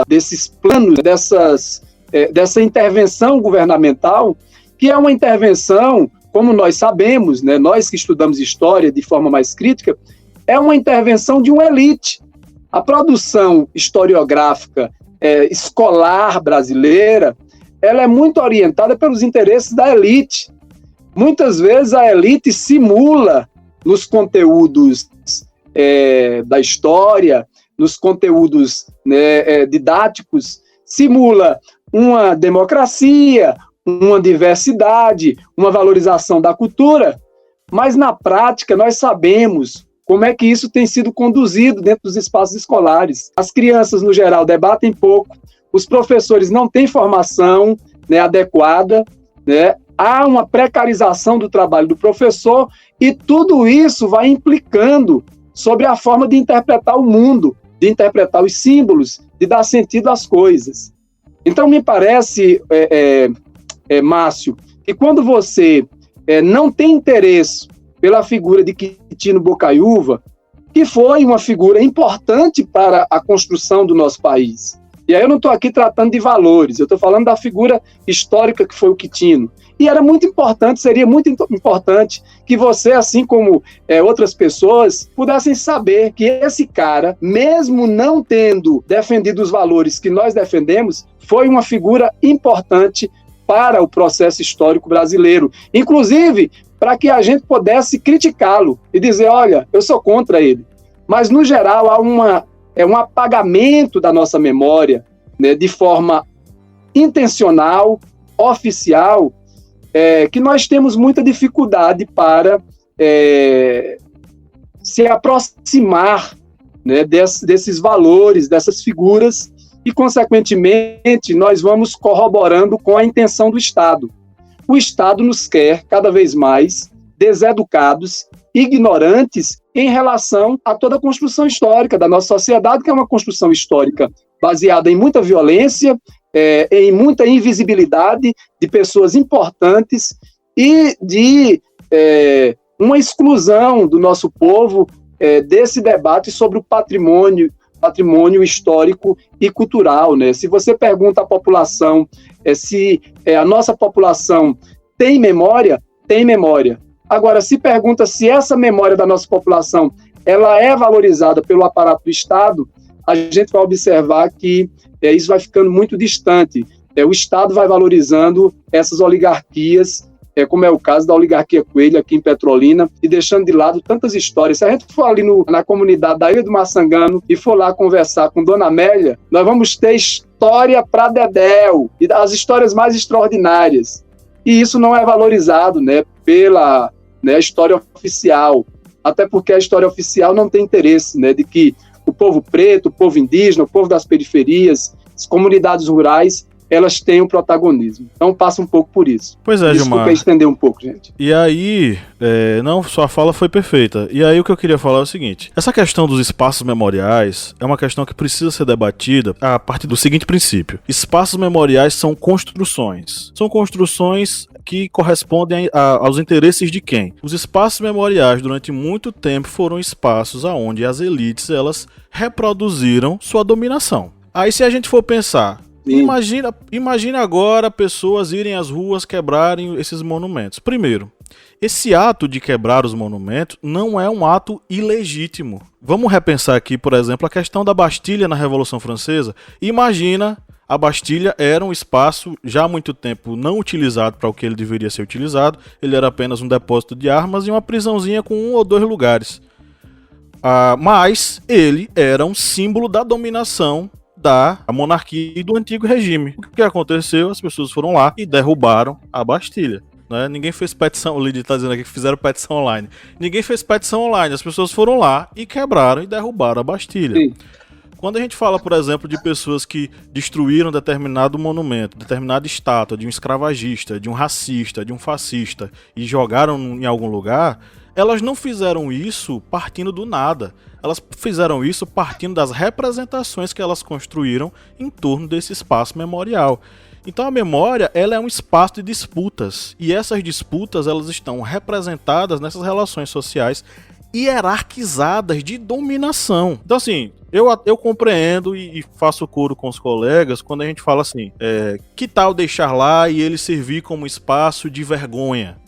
desses planos, dessa intervenção governamental, que é uma intervenção, como nós sabemos, né, nós que estudamos história de forma mais crítica, é uma intervenção de uma elite. A produção historiográfica escolar brasileira, ela é muito orientada pelos interesses da elite. Muitas vezes a elite simula nos conteúdos da história, nos conteúdos, né, didáticos, simula uma democracia, uma diversidade, uma valorização da cultura, mas na prática nós sabemos como é que isso tem sido conduzido dentro dos espaços escolares. As crianças, no geral, debatem pouco, os professores não têm formação, né, adequada, né, há uma precarização do trabalho do professor, e tudo isso vai implicando sobre a forma de interpretar o mundo, de interpretar os símbolos, de dar sentido às coisas. Então, me parece, Márcio, que quando você não tem interesse pela figura de Quitino Bocaiúva, que foi uma figura importante para a construção do nosso país. E aí eu não estou aqui tratando de valores, eu estou falando da figura histórica que foi o Quitino. E era muito importante, seria muito importante que você, assim como outras pessoas, pudessem saber que esse cara, mesmo não tendo defendido os valores que nós defendemos, foi uma figura importante para o processo histórico brasileiro. Inclusive, para que a gente pudesse criticá-lo e dizer, olha, eu sou contra ele. Mas, no geral, há um apagamento da nossa memória, né, de forma intencional, oficial, que nós temos muita dificuldade para se aproximar, né, desses valores, dessas figuras, e, consequentemente, nós vamos corroborando com a intenção do Estado. O Estado nos quer, cada vez mais, deseducados, ignorantes em relação a toda a construção histórica da nossa sociedade, que é uma construção histórica baseada em muita violência, em muita invisibilidade de pessoas importantes e de uma exclusão do nosso povo desse debate sobre o patrimônio histórico e cultural, né? Se você pergunta à população se a nossa população tem memória, tem memória. Agora, se pergunta se essa memória da nossa população ela é valorizada pelo aparato do Estado, a gente vai observar que isso vai ficando muito distante. O Estado vai valorizando essas oligarquias, como é o caso da oligarquia Coelho aqui em Petrolina, e deixando de lado tantas histórias. Se a gente for ali na comunidade da Ilha do Maçangano e for lá conversar com Dona Amélia, nós vamos ter história para dedéu, e as histórias mais extraordinárias. E isso não é valorizado, né, pela história oficial, até porque a história oficial não tem interesse, né, de que o povo preto, o povo indígena, o povo das periferias, as comunidades rurais, elas têm um protagonismo. Então passa um pouco por isso. Pois é, Gilmar. Desculpa estender um pouco, gente. E aí, não, sua fala foi perfeita. E aí o que eu queria falar é o seguinte: essa questão dos espaços memoriais é uma questão que precisa ser debatida a partir do seguinte princípio: espaços memoriais são construções. São construções que correspondem aos interesses de quem? Os espaços memoriais durante muito tempo foram espaços onde as elites elas reproduziram sua dominação. Aí se a gente for pensar, imagina agora pessoas irem às ruas quebrarem esses monumentos. Primeiro, esse ato de quebrar os monumentos não é um ato ilegítimo. Vamos repensar aqui, por exemplo, a questão da Bastilha na Revolução Francesa. Imagina, a Bastilha era um espaço já há muito tempo não utilizado para o que ele deveria ser utilizado. Ele era apenas um depósito de armas e uma prisãozinha com 1 ou 2 lugares. Mas ele era um símbolo da dominação da monarquia e do antigo regime. O que aconteceu? As pessoas foram lá e derrubaram a Bastilha. Né? Ninguém fez petição, o Lidia está dizendo aqui que fizeram petição online. Ninguém fez petição online, as pessoas foram lá e quebraram e derrubaram a Bastilha. Sim. Quando a gente fala, por exemplo, de pessoas que destruíram determinado monumento, determinada estátua de um escravagista, de um racista, de um fascista e jogaram em algum lugar, elas não fizeram isso partindo do nada. Elas fizeram isso partindo das representações que elas construíram em torno desse espaço memorial. Então a memória ela é um espaço de disputas. E essas disputas elas estão representadas nessas relações sociais hierarquizadas de dominação. Então assim, eu compreendo e faço coro com os colegas quando a gente fala assim, que tal deixar lá e ele servir como espaço de vergonha?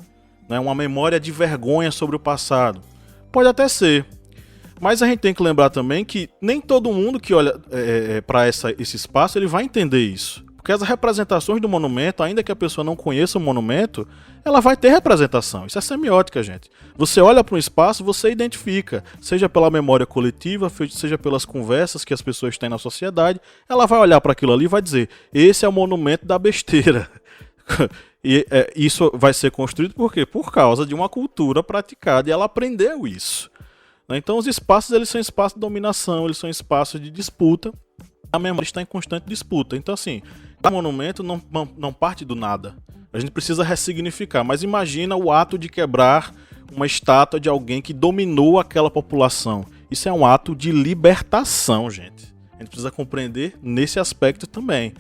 Né? Uma memória de vergonha sobre o passado. Pode até ser. Mas a gente tem que lembrar também que nem todo mundo que olha para esse espaço ele vai entender isso. Porque as representações do monumento, ainda que a pessoa não conheça o monumento, ela vai ter representação. Isso é semiótica, gente. Você olha para um espaço, você identifica, seja pela memória coletiva, seja pelas conversas que as pessoas têm na sociedade, ela vai olhar para aquilo ali e vai dizer, esse é o monumento da besteira. E isso vai ser construído por quê? Por causa de uma cultura praticada e ela aprendeu isso. Então os espaços eles são espaços de dominação, eles são espaços de disputa. A memória está em constante disputa. Então assim, O monumento não parte do nada. A gente precisa ressignificar. Mas imagina o ato de quebrar uma estátua de alguém que dominou aquela população. Isso é um ato de libertação, gente. A gente precisa compreender nesse aspecto também.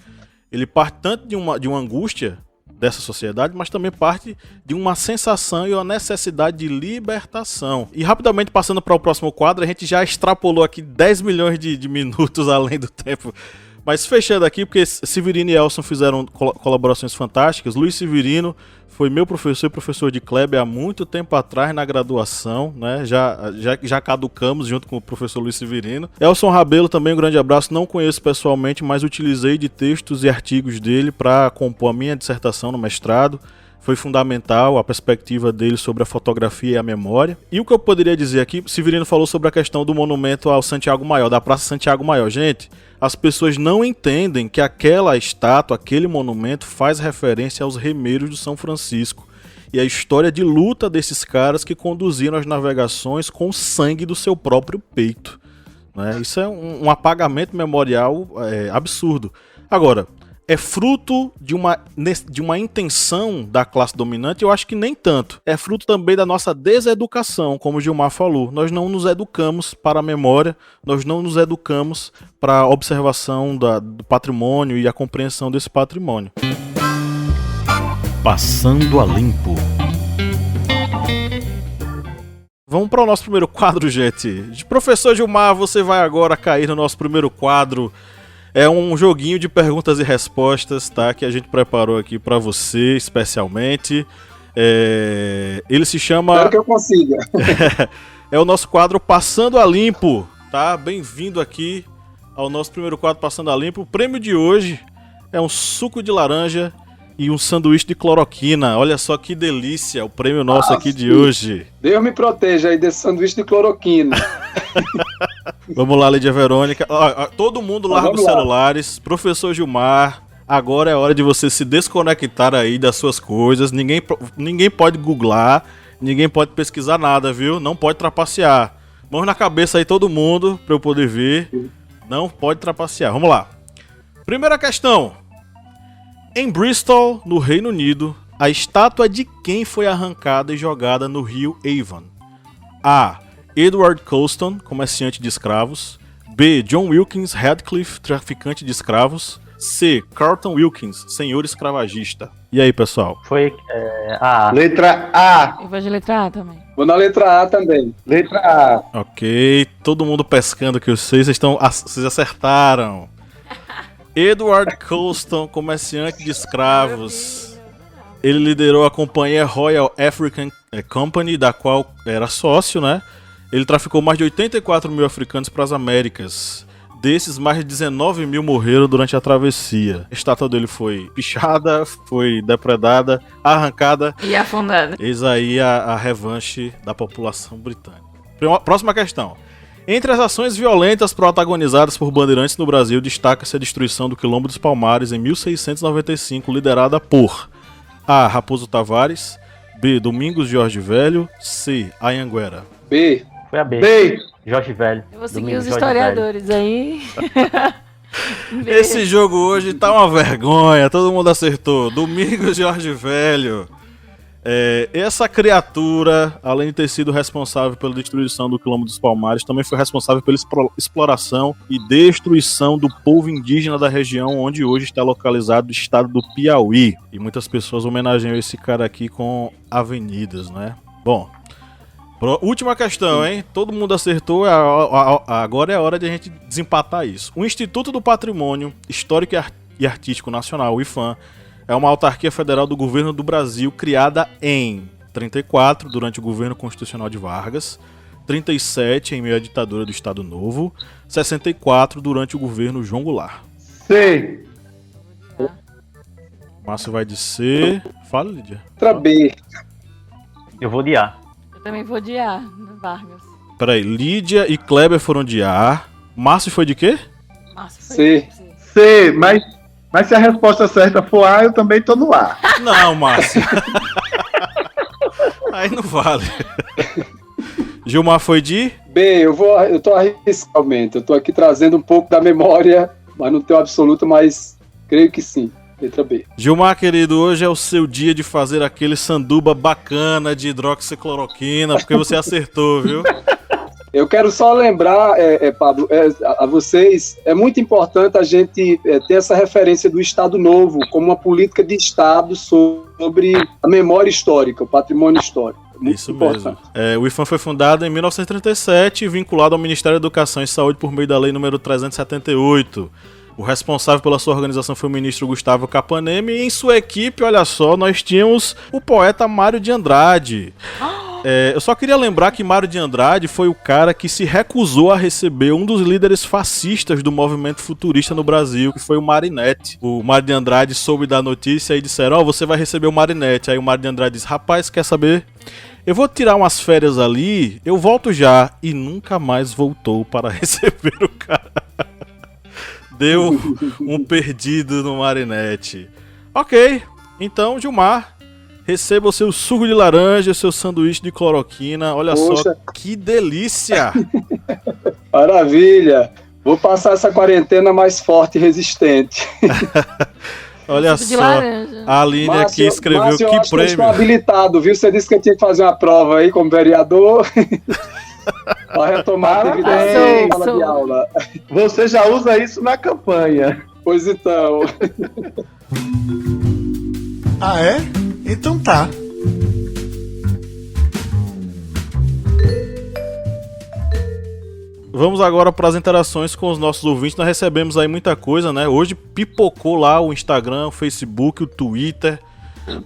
Ele parte tanto de uma angústia dessa sociedade, mas também parte de uma sensação e uma necessidade de libertação. E rapidamente passando para o próximo quadro, a gente já extrapolou aqui 10 milhões de minutos além do tempo. Mas fechando aqui, porque Severino e Elson fizeram colaborações fantásticas. Luiz foi meu professor e professor de Kleber há muito tempo atrás na graduação, né? Já caducamos junto com o professor Luiz Severino. Elson Rabelo também, um grande abraço. Não conheço pessoalmente, mas utilizei de textos e artigos dele para compor a minha dissertação no mestrado. Foi fundamental a perspectiva dele sobre a fotografia e a memória. E o que eu poderia dizer aqui, Severino falou sobre a questão do monumento ao Santiago Maior, da Praça Santiago Maior. Gente, as pessoas não entendem que aquela estátua, aquele monumento faz referência aos remeiros de São Francisco e a história de luta desses caras que conduziram as navegações com o sangue do seu próprio peito, né? Isso é um apagamento memorial absurdo. Agora, é fruto de uma intenção da classe dominante? Eu acho que nem tanto. É fruto também da nossa deseducação, como o Gilmar falou. Nós não nos educamos para a memória, nós não nos educamos para a observação do patrimônio e a compreensão desse patrimônio. Passando a limpo. Vamos para o nosso primeiro quadro, gente. Professor Gilmar, você vai agora cair no nosso primeiro quadro. É um joguinho de perguntas e respostas, tá? Que a gente preparou aqui pra você, especialmente. Ele se chama... Espero que eu consiga. É o nosso quadro Passando a Limpo, tá? Bem-vindo aqui ao nosso primeiro quadro Passando a Limpo. O prêmio de hoje é um suco de laranja e um sanduíche de cloroquina. Olha só que delícia o prêmio nosso aqui de hoje. Deus me proteja aí desse sanduíche de cloroquina. Vamos lá, Lídia Verônica. Todo mundo larga os celulares. Professor Gilmar, agora é hora de você se desconectar aí das suas coisas. Ninguém pode googlar, ninguém pode pesquisar nada, viu? Não pode trapacear. Mãos na cabeça aí todo mundo, pra eu poder ver. Não pode trapacear. Vamos lá. Primeira questão. Em Bristol, no Reino Unido, a estátua de quem foi arrancada e jogada no rio Avon? A. Edward Colston, comerciante de escravos. B. John Wilkins Radcliffe, traficante de escravos. C. Carlton Wilkins, senhor escravagista. E aí, pessoal? Foi a. Letra A. Eu vou de letra A também. Vou na letra A também. Letra A. Ok, todo mundo pescando que vocês acertaram. Edward Colston, comerciante de escravos. Ele liderou a companhia Royal African Company, da qual era sócio, né? Ele traficou mais de 84 mil africanos para as Américas. Desses, mais de 19 mil morreram durante a travessia. A estátua dele foi pichada, foi depredada, arrancada. E afundada. Eis aí a revanche da população britânica. Próxima questão. Entre as ações violentas protagonizadas por bandeirantes no Brasil, destaca-se a destruição do Quilombo dos Palmares em 1695, liderada por A. Raposo Tavares, B. Domingos Jorge Velho, C. Anhanguera. B. Foi a B. B. Jorge Velho. Eu vou seguir Domingos os Jorge historiadores aí. Esse jogo hoje tá uma vergonha, todo mundo acertou. Domingos Jorge Velho. Essa criatura, além de ter sido responsável pela destruição do Quilombo dos Palmares, também foi responsável pela exploração e destruição do povo indígena da região onde hoje está localizado o estado do Piauí. E muitas pessoas homenageiam esse cara aqui com avenidas, né? Bom, última questão, hein? Todo mundo acertou, agora é a hora de a gente desempatar isso. O Instituto do Patrimônio Histórico e Artístico Nacional, o IPHAN, é uma autarquia federal do governo do Brasil criada em 34, durante o governo constitucional de Vargas, 37, em meio à ditadura do Estado Novo, 64, durante o governo João Goulart. C. Márcio vai de C. Fala, Lídia. Letra B. Eu vou de A. Eu também vou de A, no Vargas. Peraí, Lídia e Kleber foram de A. Márcio foi de quê? Márcio foi C. C, mas se a resposta certa for A, eu também tô no A. Não, Márcio. Aí não vale. Gilmar foi de? B, eu tô arriscando. Eu tô aqui trazendo um pouco da memória, mas não tenho absoluto, mas Creio que sim. Letra B. Gilmar, querido, hoje é o seu dia de fazer aquele sanduba bacana de hidroxicloroquina, porque você acertou, viu? Eu quero só lembrar, Pablo, a vocês, é muito importante a gente ter essa referência do Estado Novo como uma política de Estado sobre a memória histórica, o patrimônio histórico. Muito Isso importante. mesmo. O IFAM foi fundado em 1937 e vinculado ao Ministério da Educação e Saúde por meio da Lei nº 378. O responsável pela sua organização foi o ministro Gustavo Capanema e em sua equipe, olha só, nós tínhamos o poeta Mário de Andrade. Eu só queria lembrar que Mário de Andrade foi o cara que se recusou a receber um dos líderes fascistas do movimento futurista no Brasil, que foi o Marinetti. O Mário de Andrade soube da notícia e disseram, você vai receber o Marinetti. Aí o Mário de Andrade disse, rapaz, quer saber? Eu vou tirar umas férias ali, eu volto já. E nunca mais voltou para receber o cara. Deu um perdido no Marinetti. Ok, então, Gilmar, receba o seu suco de laranja, o seu sanduíche de cloroquina. Olha Poxa. só que delícia! Maravilha! Vou passar essa quarentena mais forte e resistente. Olha Suco de só, laranja. a Aline aqui escreveu Márcio, eu que acho que eu estou prêmio. habilitado, viu? Você disse que eu tinha que fazer uma prova aí como vereador. Para retomar a atividade em sala de aula. Você já usa isso na campanha. Pois então. Ah, é? Então tá. Vamos agora para as interações com os nossos ouvintes. Nós recebemos aí muita coisa, né? Hoje pipocou lá o Instagram, o Facebook, o Twitter.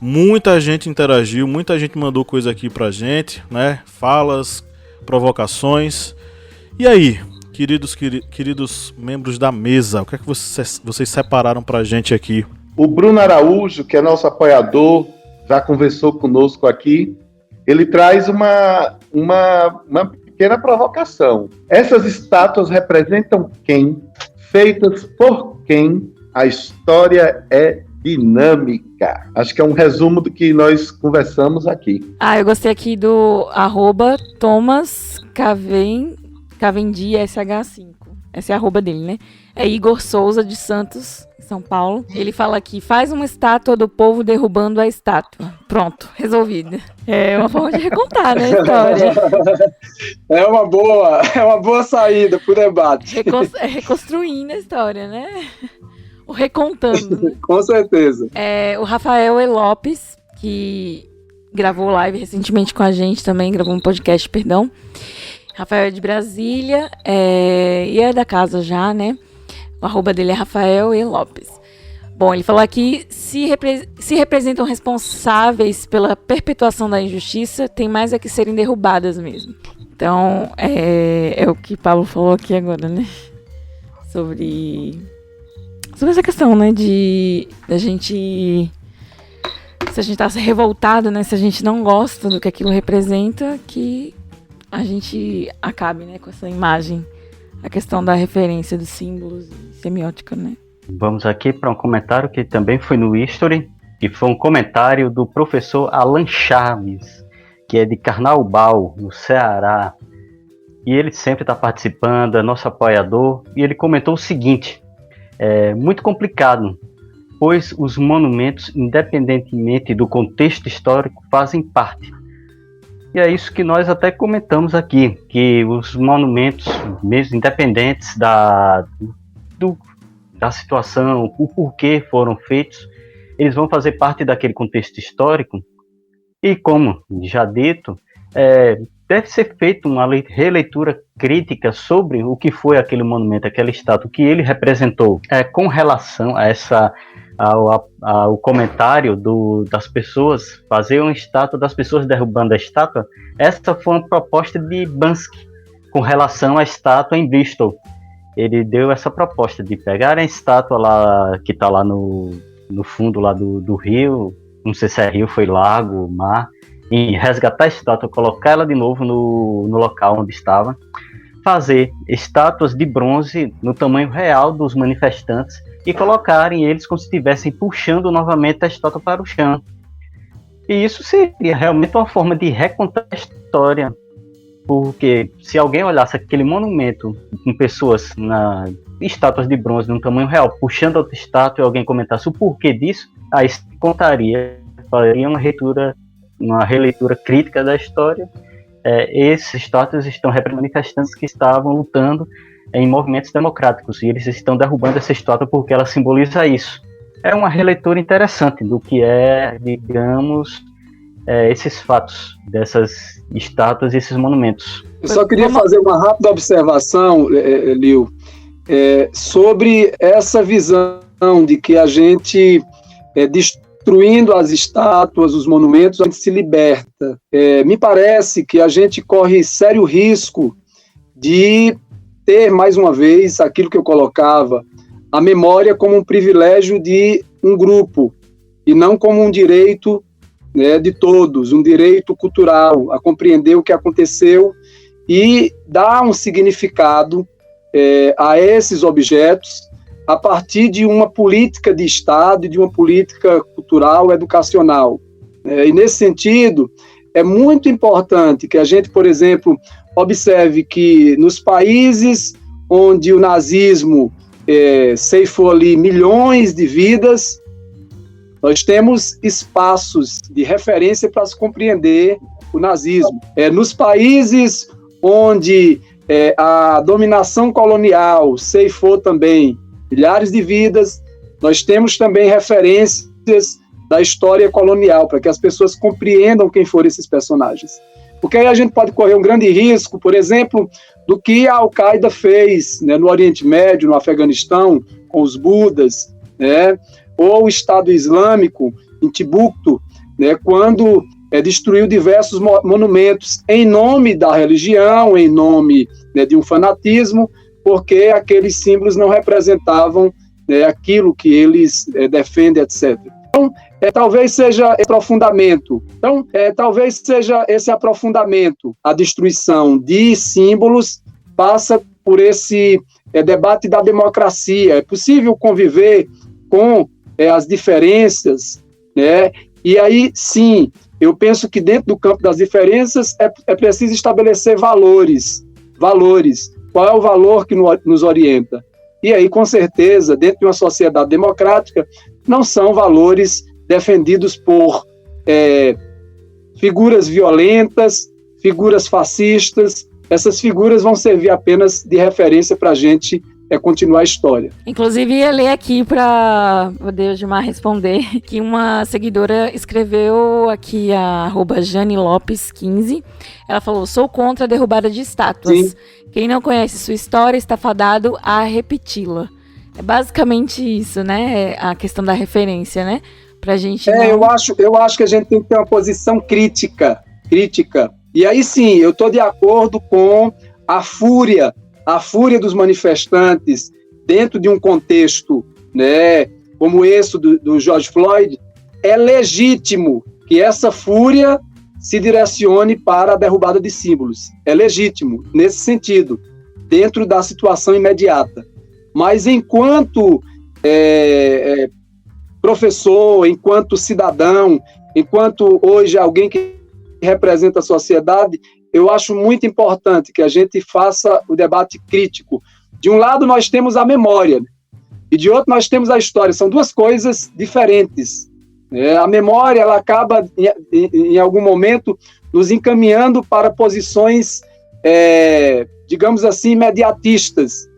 Muita gente interagiu, muita gente mandou coisa aqui pra gente, né? Falas, provocações. E aí, queridos membros da mesa, o que é que vocês separaram pra gente aqui? O Bruno Araújo, que é nosso apoiador, já conversou conosco aqui. Ele traz uma pequena provocação. Essas estátuas representam quem? Feitas por quem? A história é dinâmica. Acho que é um resumo do que nós conversamos aqui. Eu gostei aqui do @Thomas Cavendi SH5. Essa é a arroba dele, né? É Igor Souza de Santos, São Paulo. Ele fala aqui, faz uma estátua do povo derrubando a estátua. Pronto, resolvido. É uma forma de recontar, né, a história. É uma boa saída pro debate. Reconstruindo a história, né? Ou recontando, né? Com certeza. O Rafael E. Lopes, que gravou live recentemente com a gente também, gravou um podcast, perdão. Rafael é de Brasília, e é da casa já, né? O arroba dele é Rafael E. Lopes. Bom, ele falou aqui, se representam responsáveis pela perpetuação da injustiça, tem mais a que serem derrubadas mesmo. Então, é o que Paulo falou aqui agora, né? Sobre essa questão, né? Da gente... Se a gente tá revoltado, né? Se a gente não gosta do que aquilo representa, que a gente acabe, né, com essa imagem, a questão da referência dos símbolos e semiótica, né? Vamos aqui para um comentário que também foi no History, que foi um comentário do professor Alan Chaves, que é de Carnaubal, no Ceará. E ele sempre está participando, é nosso apoiador, e ele comentou o seguinte, muito complicado, pois os monumentos, independentemente do contexto histórico, fazem parte. E é isso que nós até comentamos aqui, que os monumentos, mesmo independentes da situação, o porquê foram feitos, eles vão fazer parte daquele contexto histórico. E como já dito, deve ser feita uma releitura crítica sobre o que foi aquele monumento, aquela estátua, o que ele representou. Com relação a ao comentário das pessoas, fazer uma estátua das pessoas derrubando a estátua, essa foi uma proposta de Banksy com relação à estátua em Bristol. Ele deu essa proposta de pegar a estátua lá, que está lá no fundo lá do rio, não sei se é rio, foi lago, mar, e resgatar a estátua, colocar ela de novo no local onde estava, fazer estátuas de bronze no tamanho real dos manifestantes e colocarem eles como se estivessem puxando novamente a estátua para o chão. E isso seria realmente uma forma de recontar a história, porque se alguém olhasse aquele monumento com pessoas estátuas de bronze de um tamanho real, puxando outra estátua e alguém comentasse o porquê disso, aí se contaria, faria uma releitura crítica da história. Esses estátuas estão representando manifestantes que estavam lutando em movimentos democráticos, e eles estão derrubando essa estátua porque ela simboliza isso. É uma releitura interessante do que digamos, esses fatos dessas estátuas e esses monumentos. Eu só queria fazer uma rápida observação, Lio, sobre essa visão de que a gente, destruindo as estátuas, os monumentos, a gente se liberta. Me parece que a gente corre sério risco de ter, mais uma vez, aquilo que eu colocava, a memória como um privilégio de um grupo, e não como um direito, né, de todos, um direito cultural, a compreender o que aconteceu e dar um significado a esses objetos a partir de uma política de Estado e de uma política cultural, educacional. E nesse sentido, é muito importante que a gente, por exemplo, observe que nos países onde o nazismo ceifou ali milhões de vidas, nós temos espaços de referência para se compreender o nazismo. Nos países onde a dominação colonial ceifou também milhares de vidas, nós temos também referências da história colonial, para que as pessoas compreendam quem foram esses personagens. Porque aí a gente pode correr um grande risco, por exemplo, do que a Al-Qaeda fez, né, no Oriente Médio, no Afeganistão, com os budas, né, ou o Estado Islâmico, em Timbuktu, né, quando destruiu diversos monumentos em nome da religião, em nome, né, de um fanatismo, porque aqueles símbolos não representavam, né, aquilo que eles defendem, etc. Então, talvez seja esse aprofundamento. Então, talvez seja esse aprofundamento. A destruição de símbolos passa por esse debate da democracia. É possível conviver com as diferenças, né? E aí, sim, eu penso que dentro do campo das diferenças é preciso estabelecer valores. Qual é o valor que nos orienta? E aí, com certeza, dentro de uma sociedade democrática, não são valores defendidos por figuras violentas, figuras fascistas. Essas figuras vão servir apenas de referência para a gente continuar a história. Inclusive, ia ler aqui para poder o Gilmar responder, que uma seguidora escreveu aqui, a @JaneLopes15, ela falou: sou contra a derrubada de estátuas. Sim. Quem não conhece sua história está fadado a repeti-la. É basicamente isso, né? A questão da referência, né? Pra gente não... eu acho que a gente tem que ter uma posição crítica. E aí sim, eu estou de acordo com a fúria dos manifestantes dentro de um contexto, né, como esse do George Floyd. É legítimo que essa fúria se direcione para a derrubada de símbolos. É legítimo, nesse sentido, dentro da situação imediata. Mas enquanto professor, enquanto cidadão, enquanto hoje alguém que representa a sociedade, eu acho muito importante que a gente faça o debate crítico. De um lado nós temos a memória e de outro nós temos a história. São duas coisas diferentes. A memória, ela acaba, em algum momento, nos encaminhando para posições, digamos assim, imediatistas.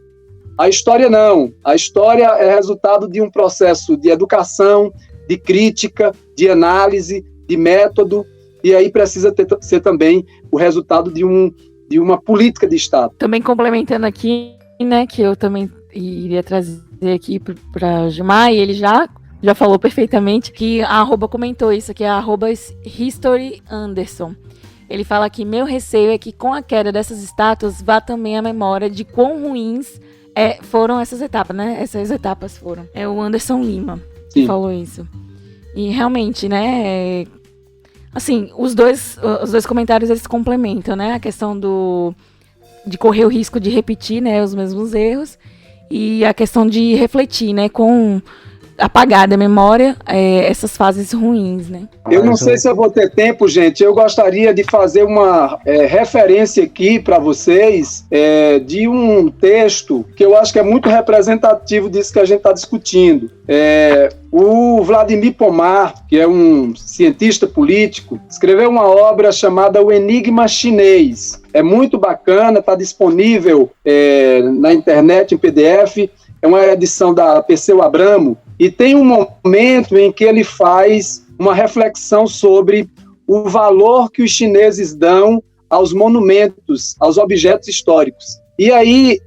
A história não. A história é resultado de um processo de educação, de crítica, de análise, de método, e aí precisa ser também o resultado de uma política de Estado. Também complementando aqui, né, que eu também iria trazer aqui para o Gilmar, e ele já falou perfeitamente, que a @ comentou isso, que é a @HistoryAnderson. Ele fala que meu receio é que com a queda dessas estátuas vá também a memória de quão ruins foram essas etapas, né? Essas etapas foram. É o Anderson Lima que falou isso. E realmente, né, assim, os dois comentários, eles complementam, né? A questão de correr o risco de repetir, né, os mesmos erros, e a questão de refletir, né, com apagar da memória essas fases ruins, né? Eu não sei se eu vou ter tempo, gente. Eu gostaria de fazer uma referência aqui para vocês de um texto que eu acho que é muito representativo disso que a gente está discutindo. O Vladimir Pomar, que é um cientista político, escreveu uma obra chamada O Enigma Chinês. É muito bacana, está disponível na internet em PDF. É uma edição da Perseu Abramo. E tem um momento em que ele faz uma reflexão sobre o valor que os chineses dão aos monumentos, aos objetos históricos. E aí,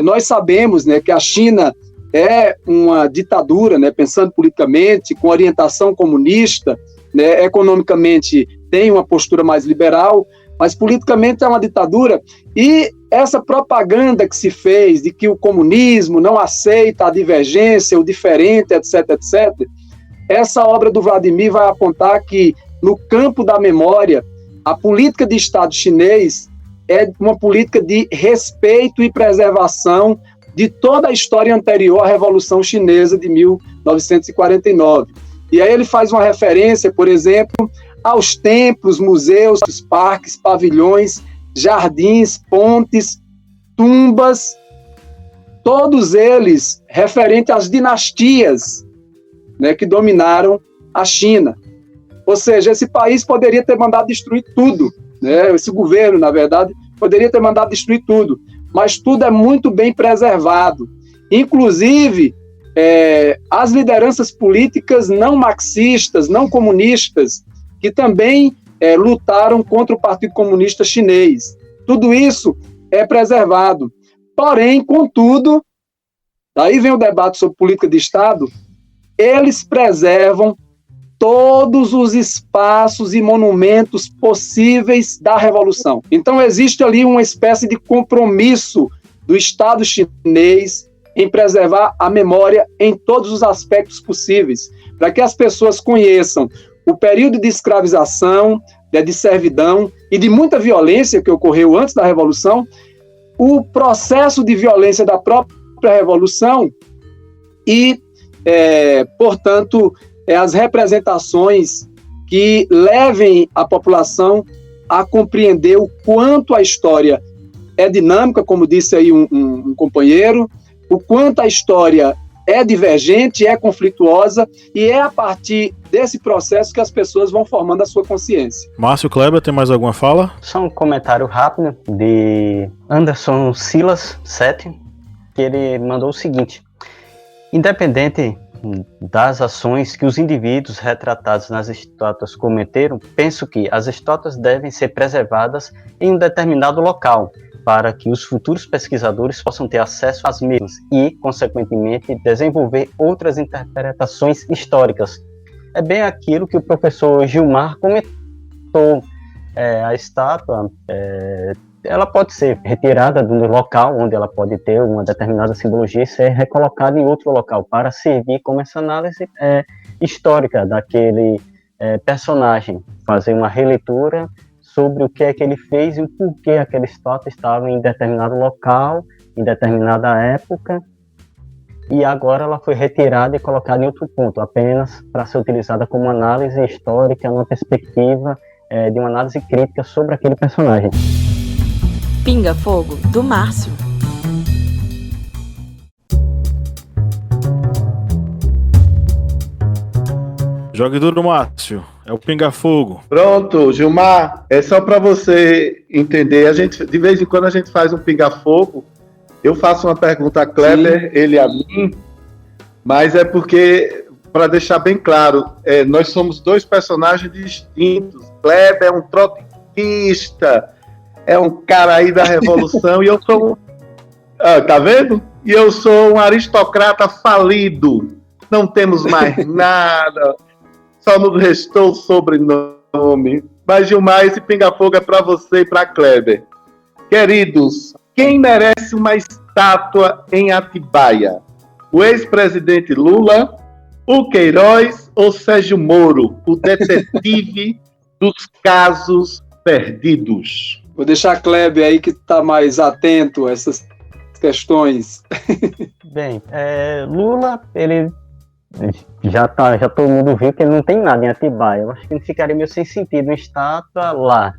nós sabemos, né, que a China é uma ditadura, né, pensando politicamente, com orientação comunista, né, economicamente tem uma postura mais liberal, mas politicamente é uma ditadura. E essa propaganda que se fez de que o comunismo não aceita a divergência, o diferente, etc., etc., essa obra do Vladimir vai apontar que, no campo da memória, a política de Estado chinês é uma política de respeito e preservação de toda a história anterior à Revolução Chinesa de 1949. E aí ele faz uma referência, por exemplo, aos templos, museus, parques, pavilhões, jardins, pontes, tumbas, todos eles referentes às dinastias, né, que dominaram a China. Ou seja, esse país poderia ter mandado destruir tudo, né? Esse governo, na verdade, poderia ter mandado destruir tudo, mas tudo é muito bem preservado. Inclusive, as lideranças políticas não marxistas, não comunistas, que também lutaram contra o Partido Comunista Chinês. Tudo isso é preservado. Porém, contudo, daí vem o debate sobre política de Estado, eles preservam todos os espaços e monumentos possíveis da Revolução. Então, existe ali uma espécie de compromisso do Estado chinês em preservar a memória em todos os aspectos possíveis, para que as pessoas conheçam o período de escravização, de servidão e de muita violência que ocorreu antes da Revolução, o processo de violência da própria Revolução e, portanto, as representações que levem a população a compreender o quanto a história é dinâmica, como disse aí um companheiro, o quanto a história é divergente, é conflituosa, e é a partir desse processo que as pessoas vão formando a sua consciência. Márcio Kleber, tem mais alguma fala? Só um comentário rápido de Anderson Silas 7, que ele mandou o seguinte: independente das ações que os indivíduos retratados nas estátuas cometeram, penso que as estátuas devem ser preservadas em um determinado local, para que os futuros pesquisadores possam ter acesso às mesmas e, consequentemente, desenvolver outras interpretações históricas. É bem aquilo que o professor Gilmar comentou. A estátua ela pode ser retirada do local onde ela pode ter uma determinada simbologia e ser recolocada em outro local para servir como essa análise histórica daquele personagem, fazer uma releitura sobre o que é que ele fez e o porquê aquela estátua estava em determinado local, em determinada época, e agora ela foi retirada e colocada em outro ponto, apenas para ser utilizada como análise histórica, numa perspectiva de uma análise crítica sobre aquele personagem. Pinga Fogo, do Márcio. Jogue duro, Márcio. É o Pinga Fogo. Pronto, Gilmar, é só para você entender. De vez em quando a gente faz um Pinga Fogo. Eu faço uma pergunta a Kleber, sim, ele a mim, mas é porque, para deixar bem claro, nós somos dois personagens distintos. Kleber é um trotskista, é um cara aí da Revolução, e eu sou tá vendo? E eu sou um aristocrata falido. Não temos mais nada. Só nos restou o sobrenome. Mas, Gilmar, esse pinga-fogo é para você e para Kleber. Queridos, quem merece uma estátua em Atibaia? O ex-presidente Lula, o Queiroz ou Sérgio Moro, o detetive dos casos perdidos? Vou deixar a Kleber aí que está mais atento a essas questões. Bem, Lula, ele Já todo mundo viu que não tem nada em Atibaia. Eu acho que ficaria meio sem sentido uma estátua lá.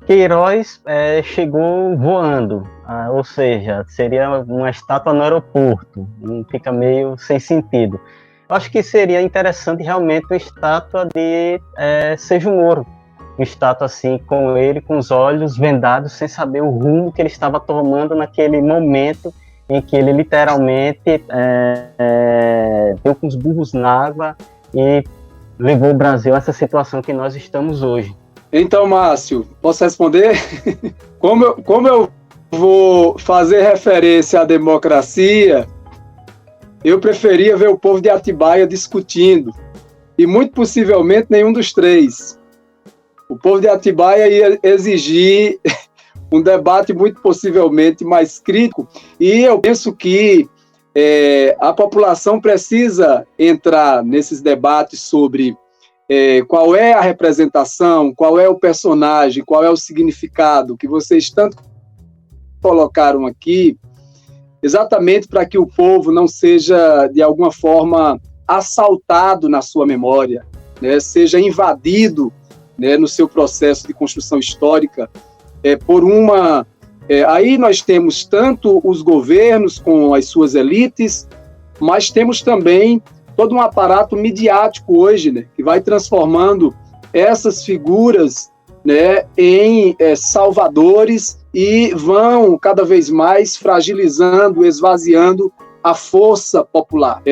Queiroz chegou voando, ou seja, seria uma estátua no aeroporto. Fica meio sem sentido. Eu acho que seria interessante realmente uma estátua de Sérgio Moro. Uma estátua assim, com ele, com os olhos vendados, sem saber o rumo que ele estava tomando naquele momento em que ele literalmente deu com os burros na água e levou o Brasil a essa situação que nós estamos hoje. Então, Márcio, posso responder? Como eu vou fazer referência à democracia, eu preferia ver o povo de Atibaia discutindo, e muito possivelmente nenhum dos três. O povo de Atibaia ia exigir um debate muito possivelmente mais crítico, e eu penso que a população precisa entrar nesses debates sobre qual é a representação, qual é o personagem, qual é o significado que vocês tanto colocaram aqui, exatamente para que o povo não seja, de alguma forma, assaltado na sua memória, né, seja invadido, né, no seu processo de construção histórica, por uma... aí nós temos tanto os governos com as suas elites, mas temos também todo um aparato midiático hoje, né, que vai transformando essas figuras, né, em salvadores e vão cada vez mais fragilizando, esvaziando a força popular.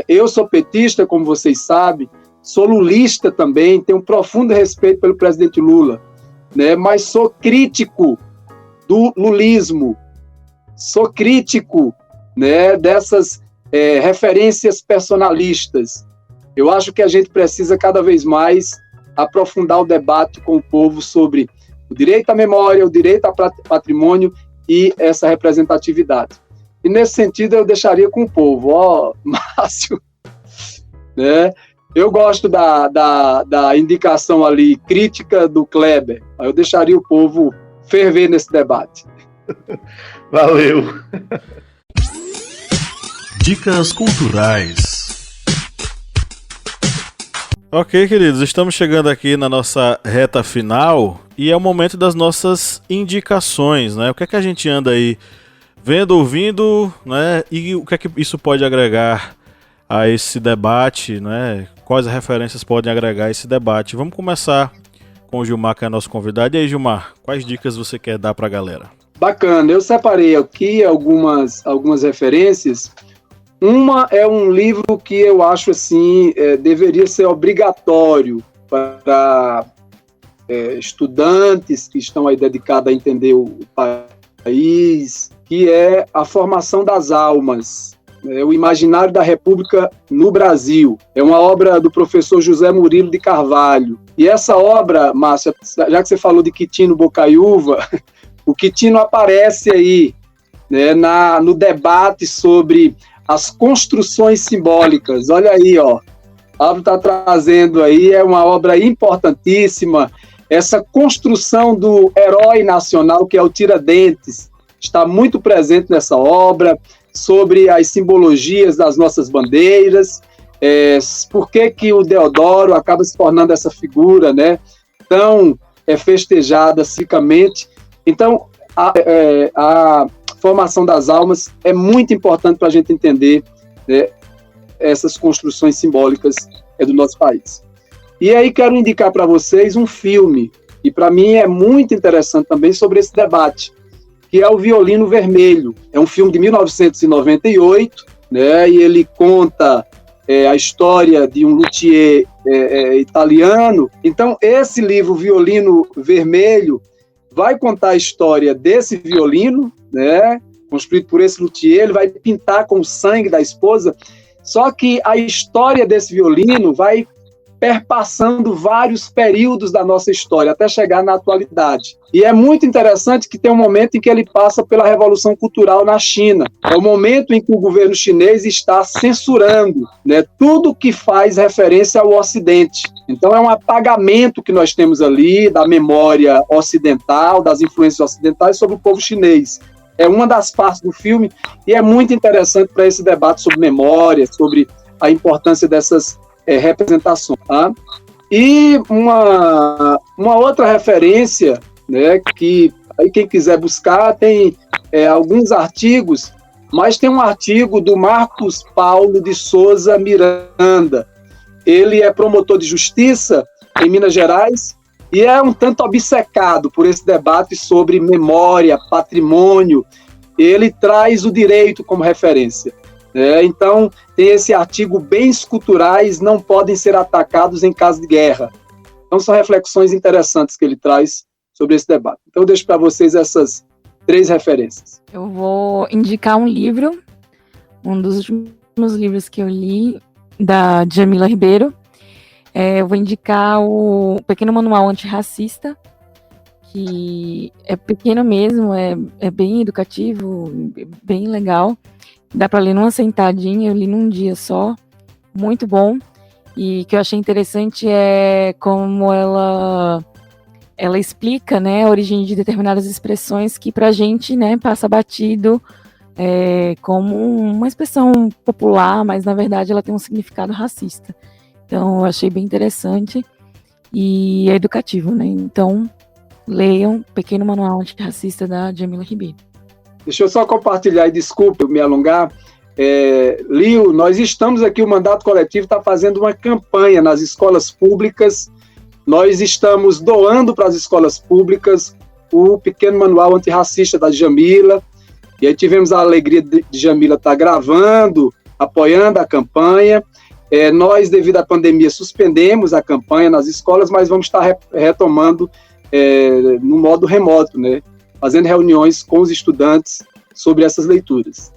Eu sou petista, como vocês sabem, sou lulista também, tenho um profundo respeito pelo presidente Lula, né, mas sou crítico do lulismo, sou crítico, né, dessas referências personalistas. Eu acho que a gente precisa cada vez mais aprofundar o debate com o povo sobre o direito à memória, o direito ao patrimônio e essa representatividade. E nesse sentido eu deixaria com o povo, Márcio, né? Eu gosto da indicação ali crítica do Kleber, eu deixaria o povo ferver nesse debate. Valeu! Dicas culturais. Ok, queridos, estamos chegando aqui na nossa reta final e é o momento das nossas indicações, né? O que é que a gente anda aí vendo, ouvindo, né? E o que é que isso pode agregar a esse debate, né? Quais referências podem agregar a esse debate? Vamos começar com o Gilmar, que é nosso convidado. E aí, Gilmar, quais dicas você quer dar para a galera? Bacana, eu separei aqui algumas referências. Uma é um livro que eu acho assim, deveria ser obrigatório para estudantes que estão aí dedicados a entender o país, que é A Formação das Almas, o Imaginário da República no Brasil. É uma obra do professor José Murilo de Carvalho. E essa obra, Márcia, já que você falou de Quitino Bocaiúva, o Quitino aparece aí, né, no debate sobre as construções simbólicas. Olha aí, ó. A obra está trazendo aí, é uma obra importantíssima. Essa construção do herói nacional, que é o Tiradentes, está muito presente nessa obra, sobre as simbologias das nossas bandeiras, por que o Deodoro acaba se tornando essa figura, né, tão festejada cicamente. Então, a Formação das Almas é muito importante para a gente entender, né, essas construções simbólicas do nosso país. E aí quero indicar para vocês um filme, e para mim é muito interessante também sobre esse debate, que é O Violino Vermelho. É um filme de 1998, né, e ele conta a história de um luthier italiano. Então, esse livro, Violino Vermelho, vai contar a história desse violino, né, construído por esse luthier. Ele vai pintar com o sangue da esposa, só que a história desse violino vai perpassando vários períodos da nossa história, até chegar na atualidade. E é muito interessante que tem um momento em que ele passa pela Revolução Cultural na China. É o momento em que o governo chinês está censurando, né, tudo que faz referência ao Ocidente. Então é um apagamento que nós temos ali da memória ocidental, das influências ocidentais sobre o povo chinês. É uma das partes do filme e é muito interessante para esse debate sobre memória, sobre a importância dessas representações. Tá? E uma outra referência, né, que aí quem quiser buscar tem alguns artigos, mas tem um artigo do Marcos Paulo de Souza Miranda. Ele é promotor de justiça em Minas Gerais e é um tanto obcecado por esse debate sobre memória, patrimônio. Ele traz o direito como referência. Então, tem esse artigo: bens culturais não podem ser atacados em caso de guerra. Então, são reflexões interessantes que ele traz sobre esse debate. Então, eu deixo para vocês essas 3 referências. Eu vou indicar um livro, um dos últimos livros que eu li, da Djamila Ribeiro. Eu vou indicar o Pequeno Manual Antirracista, que é pequeno mesmo, é bem educativo, bem legal. Dá para ler numa sentadinha, eu li num dia só, muito bom. E o que eu achei interessante é como ela explica, né, a origem de determinadas expressões que pra gente, né, passa batido como uma expressão popular, mas na verdade ela tem um significado racista. Então eu achei bem interessante e é educativo, né? Então leiam Pequeno Manual Antirracista da Djamila Ribeiro. Deixa eu só compartilhar, e desculpe eu me alongar. Lio, nós estamos aqui, o Mandato Coletivo está fazendo uma campanha nas escolas públicas. Nós estamos doando para as escolas públicas o Pequeno Manual Antirracista da Djamila. E aí tivemos a alegria de Djamila estar gravando, apoiando a campanha. Nós, devido à pandemia, suspendemos a campanha nas escolas, mas vamos estar retomando no modo remoto, né? Fazendo reuniões com os estudantes sobre essas leituras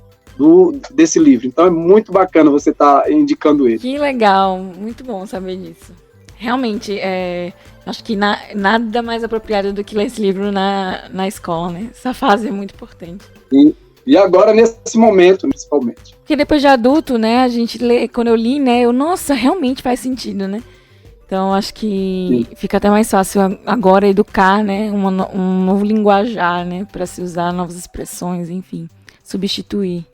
desse livro. Então é muito bacana você estar indicando ele. Que legal, muito bom saber disso. Realmente, acho que nada mais apropriado do que ler esse livro na escola, né? Essa fase é muito importante. E agora, nesse momento, principalmente. Porque depois de adulto, né, a gente lê, quando eu li, né, nossa, realmente faz sentido, né? Então, acho que fica até mais fácil agora educar, né, um novo linguajar, né, para se usar novas expressões, enfim, substituir.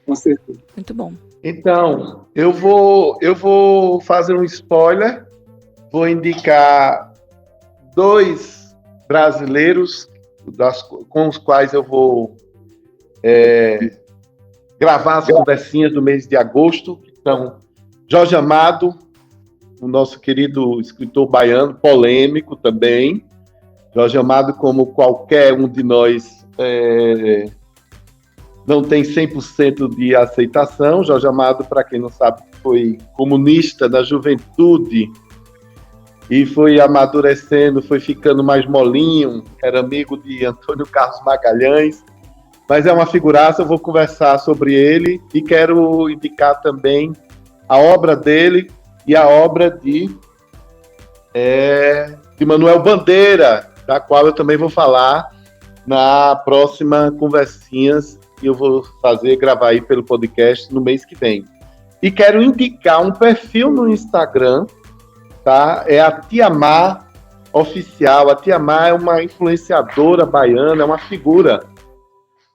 Com certeza. Muito bom. Então, eu vou fazer um spoiler, vou indicar 2 brasileiros com os quais eu vou gravar as conversinhas do mês de agosto, que são Jorge Amado, o nosso querido escritor baiano, polêmico também. Jorge Amado, como qualquer um de nós, não tem 100% de aceitação. Jorge Amado, para quem não sabe, foi comunista na juventude e foi amadurecendo, foi ficando mais molinho, era amigo de Antônio Carlos Magalhães, mas é uma figuraça. Eu vou conversar sobre ele e quero indicar também a obra dele e a obra de Manuel Bandeira, da qual eu também vou falar na próxima Conversinhas, e eu vou gravar aí pelo podcast no mês que vem. E quero indicar um perfil no Instagram, tá? É a Tia Má Oficial. A Tia Má é uma influenciadora baiana, é uma figura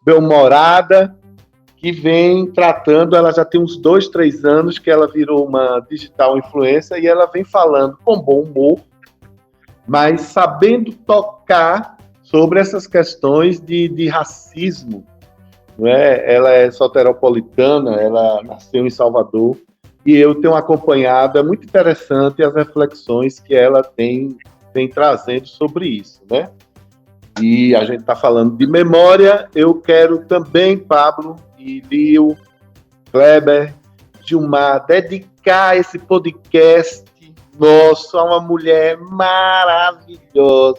bem-humorada, que vem tratando, ela já tem uns 2, 3 anos que ela virou uma digital influencer, e ela vem falando com bom humor, mas sabendo tocar sobre essas questões de racismo, não é? Ela é soteropolitana, ela nasceu em Salvador, e eu tenho acompanhado, é muito interessante as reflexões que ela tem trazendo sobre isso, né? E a gente está falando de memória. Eu quero também, Pablo e Lio, Kleber, Gilmar, dedicar esse podcast nosso a uma mulher maravilhosa.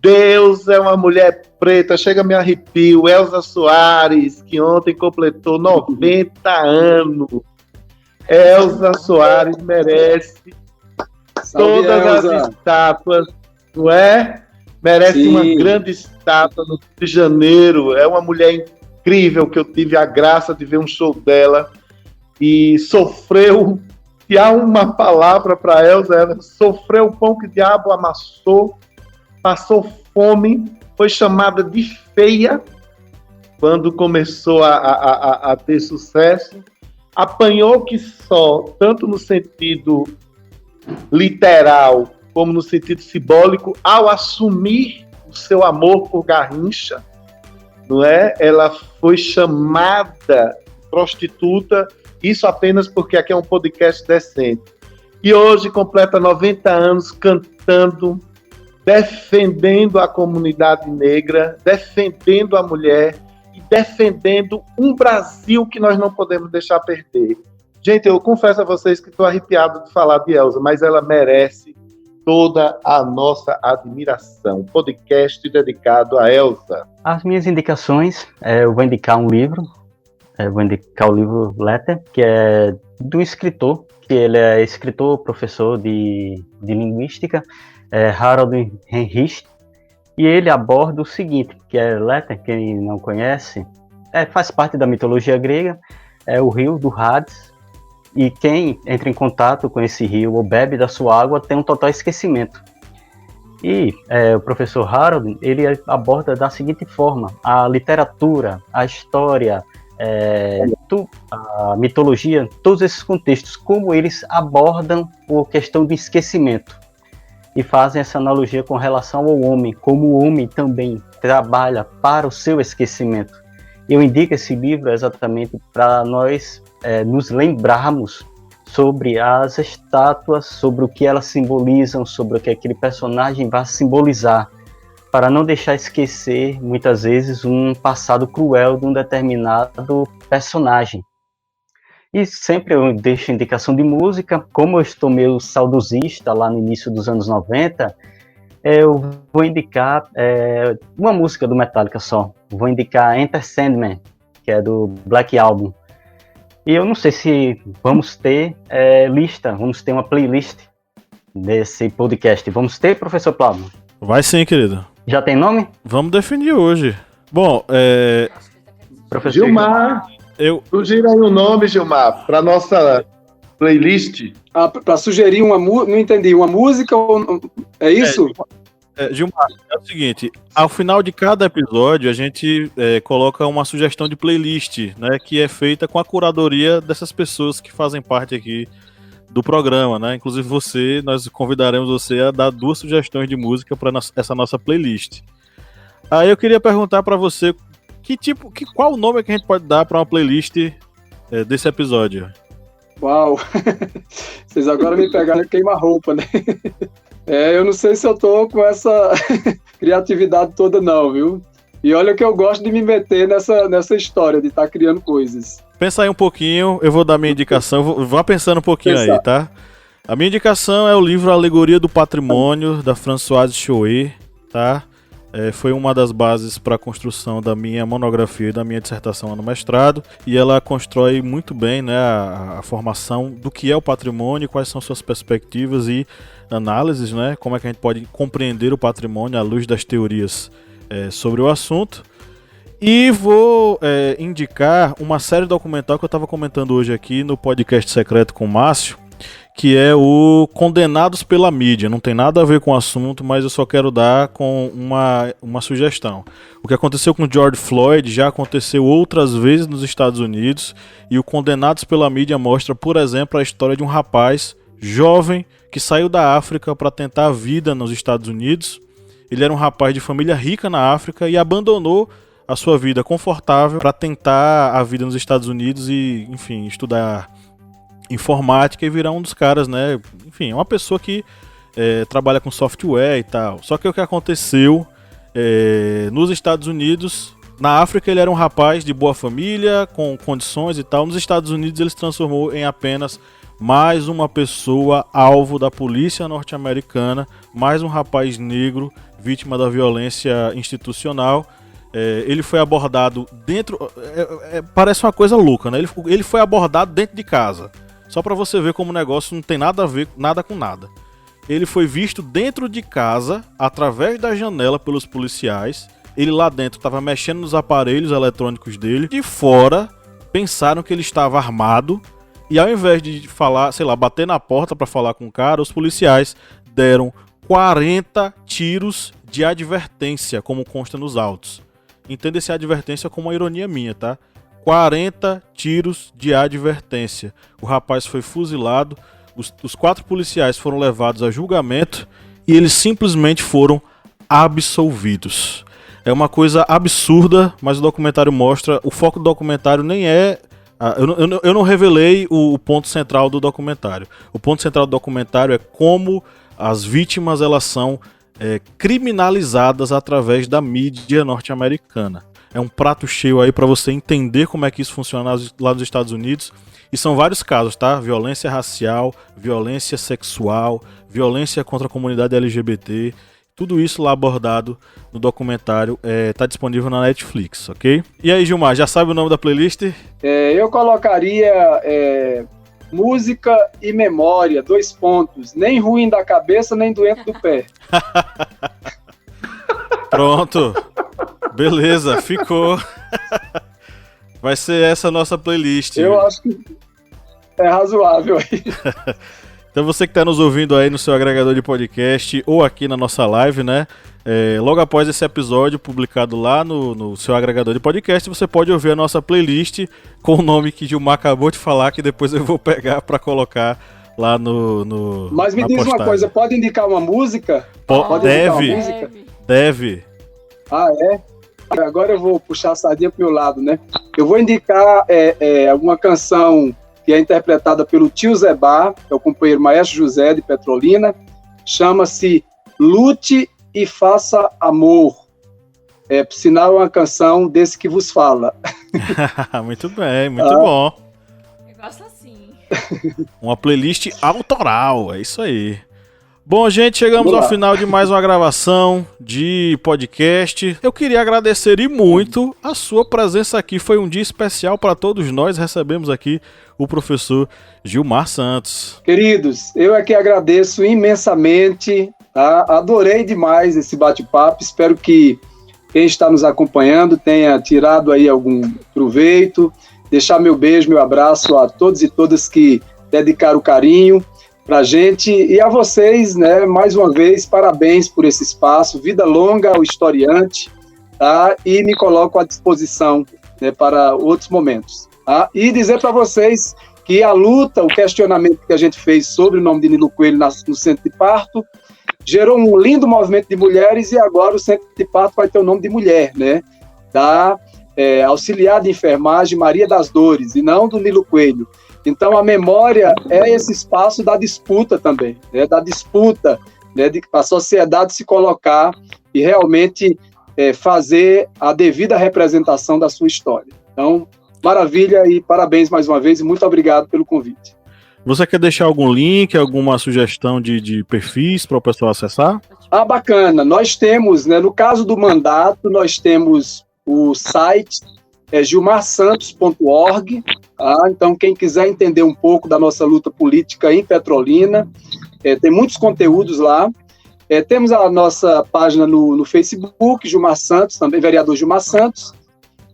Deus é uma mulher preta, chega a me arrepio. Elza Soares, que ontem completou 90 anos. Elza Soares merece todas as estátuas, não é? Merece Sim. Uma grande estátua no Rio de Janeiro. É uma mulher incrível que eu tive a graça de ver um show dela e sofreu. Se há uma palavra para Elza, ela sofreu o pão que o diabo amassou, passou fome, foi chamada de feia quando começou a ter sucesso. apanhou que só, tanto no sentido literal como no sentido simbólico, ao assumir o seu amor por Garrincha, não é? Ela foi chamada prostituta, isso apenas porque aqui é um podcast decente. E hoje completa 90 anos cantando, defendendo a comunidade negra, defendendo a mulher e defendendo um Brasil que nós não podemos deixar perder. Gente, eu confesso a vocês que estou arrepiado de falar de Elza, mas ela merece toda a nossa admiração. Podcast dedicado a Elza. As minhas indicações, eu vou indicar um livro, vou indicar o livro Letter, que é do escritor, que ele é escritor, professor de linguística, Harold Heinrich, e ele aborda o seguinte, que é Letter, quem não conhece, faz parte da mitologia grega, é o rio do Hades, e quem entra em contato com esse rio ou bebe da sua água tem um total esquecimento. E o professor Harold, ele aborda da seguinte forma: a literatura, a história, a mitologia, todos esses contextos, como eles abordam a questão de esquecimento. E fazem essa analogia com relação ao homem, como o homem também trabalha para o seu esquecimento. Eu indico esse livro exatamente para nós nos lembrarmos sobre as estátuas, sobre o que elas simbolizam, sobre o que aquele personagem vai simbolizar, para não deixar esquecer, muitas vezes, um passado cruel de um determinado personagem. E sempre eu deixo indicação de música. Como eu estou meio saudosista lá no início dos anos 90, eu vou indicar uma música do Metallica só. Vou indicar Enter Sandman, que é do Black Album. E eu não sei se vamos ter vamos ter uma playlist desse podcast. Vamos ter, professor Pablo? Vai sim, querido. Já tem nome? Vamos definir hoje. Bom, Professor Gilmar, sugira aí um nome, Gilmar, para nossa playlist. Para sugerir uma música, não entendi, uma música ou é isso? Gilmar, é o seguinte, ao final de cada episódio a gente coloca uma sugestão de playlist, né, que é feita com a curadoria dessas pessoas que fazem parte aqui do programa, né? Inclusive nós convidaremos você a dar 2 sugestões de música para essa nossa playlist. Aí eu queria perguntar para você qual o nome que a gente pode dar para uma playlist desse episódio? Uau! Vocês agora me pegaram queima-roupa, né? Eu não sei se eu tô com essa criatividade toda não, viu? E olha que eu gosto de me meter nessa história de estar criando coisas. Pensa aí um pouquinho, eu vou dar minha indicação, vá pensando um pouquinho aí, tá? A minha indicação é o livro Alegoria do Patrimônio, da Françoise Chouet, tá? Foi uma das bases para a construção da minha monografia e da minha dissertação no mestrado, e ela constrói muito bem, né, a formação do que é o patrimônio, quais são suas perspectivas e análises, né, como é que a gente pode compreender o patrimônio à luz das teorias sobre o assunto. E vou indicar uma série documental que eu estava comentando hoje aqui no podcast secreto com o Márcio, que é o Condenados pela Mídia. Não tem nada a ver com o assunto, mas eu só quero dar com uma sugestão. O que aconteceu com George Floyd já aconteceu outras vezes nos Estados Unidos, e o Condenados pela Mídia mostra, por exemplo, a história de um rapaz jovem que saiu da África para tentar a vida nos Estados Unidos. Ele era um rapaz de família rica na África e abandonou a sua vida confortável para tentar a vida nos Estados Unidos e, enfim, estudar informática e virar um dos caras, né? Enfim, é uma pessoa que trabalha com software e tal. Só que o que aconteceu nos Estados Unidos, na África ele era um rapaz de boa família, com condições e tal. Nos Estados Unidos ele se transformou em apenas mais uma pessoa alvo da polícia norte-americana, mais um rapaz negro vítima da violência institucional. Ele foi abordado dentro... parece uma coisa louca, né? Ele foi abordado dentro de casa. Só para você ver como o negócio não tem nada a ver nada com nada. Ele foi visto dentro de casa, através da janela, pelos policiais. Ele lá dentro estava mexendo nos aparelhos eletrônicos dele. De fora, pensaram que ele estava armado. E ao invés de falar, sei lá, bater na porta para falar com o cara, os policiais deram 40 tiros de advertência, como consta nos autos. Entenda essa advertência como uma ironia minha, tá? 40 tiros de advertência. O rapaz foi fuzilado, os 4 policiais foram levados a julgamento e eles simplesmente foram absolvidos. É uma coisa absurda, mas o documentário mostra... O foco do documentário nem é... Eu não revelei o ponto central do documentário. O ponto central do documentário é como as vítimas elas são criminalizadas através da mídia norte-americana. É um prato cheio aí para você entender como é que isso funciona lá nos Estados Unidos. E são vários casos, tá? Violência racial, violência sexual, violência contra a comunidade LGBT... Tudo isso lá abordado no documentário, tá disponível na Netflix, ok? E aí, Gilmar, já sabe o nome da playlist? Eu colocaria música e memória, 2 pontos. Nem ruim da cabeça, nem doente do pé. Pronto. Beleza, ficou. Vai ser essa a nossa playlist. Eu acho que é razoável aí. Então você que está nos ouvindo aí no seu agregador de podcast ou aqui na nossa live, né? Logo após esse episódio publicado lá no seu agregador de podcast, você pode ouvir a nossa playlist com o nome que Gilmar acabou de falar, que depois eu vou pegar para colocar lá no Mas me diz postagem. Uma coisa, pode indicar uma música? Deve. Ah, é? Agora eu vou puxar a sardinha pro meu lado, né? Eu vou indicar alguma canção que é interpretada pelo Tio Zebá, que é o companheiro Maestro José de Petrolina, chama-se Lute e Faça Amor. Por sinal, é uma canção desse que vos fala. Muito bem, muito bom. Eu gosto assim. Uma playlist autoral, é isso aí. Bom, gente, chegamos ao final de mais uma gravação de podcast. Eu queria agradecer e muito a sua presença aqui. Foi um dia especial para todos nós. Recebemos aqui o professor Gilmar Santos. Queridos, eu aqui agradeço imensamente. Tá? Adorei demais esse bate-papo. Espero que quem está nos acompanhando tenha tirado aí algum proveito. Deixar meu beijo, meu abraço a todos e todas que dedicaram carinho pra gente, e a vocês, né, mais uma vez, parabéns por esse espaço, vida longa ao historiante, tá? E me coloco à disposição, né, para outros momentos, tá? E dizer para vocês que a luta, o questionamento que a gente fez sobre o nome de Nilo Coelho no centro de parto, gerou um lindo movimento de mulheres, e agora o centro de parto vai ter o nome de mulher, né, da auxiliar de enfermagem Maria das Dores, e não do Nilo Coelho. Então, a memória é esse espaço da disputa também, né? Da disputa, né? De a sociedade se colocar e realmente fazer a devida representação da sua história. Então, maravilha e parabéns mais uma vez e muito obrigado pelo convite. Você quer deixar algum link, alguma sugestão de perfis para o pessoal acessar? Ah, bacana. Nós temos, né, no caso do mandato, nós temos o site gilmarsantos.org. Então, quem quiser entender um pouco da nossa luta política em Petrolina, tem muitos conteúdos lá. Temos a nossa página no Facebook, Gilmar Santos, também vereador Gilmar Santos,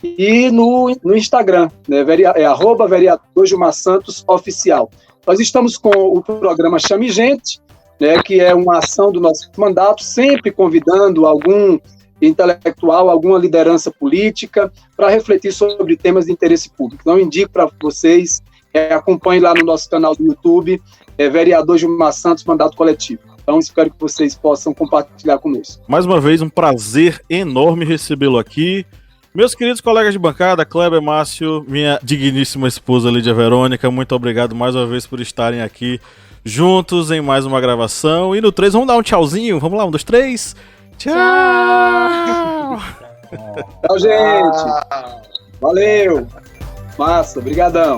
e no Instagram, né, @vereador Gilmar Santos oficial. Nós estamos com o programa Chame Gente, né, que é uma ação do nosso mandato, sempre convidando algum intelectual, alguma liderança política, para refletir sobre temas de interesse público. Então, indico para vocês, acompanhem lá no nosso canal do YouTube, vereador Gilmar Santos, Mandato Coletivo. Então, espero que vocês possam compartilhar conosco. Mais uma vez, um prazer enorme recebê-lo aqui. Meus queridos colegas de bancada, Kleber, Márcio, minha digníssima esposa Lídia Verônica, muito obrigado mais uma vez por estarem aqui juntos em mais uma gravação. E no 3, vamos dar um tchauzinho? Vamos lá, 1, 2, 3... Tchau! Tchau, gente! Valeu! Massa, brigadão!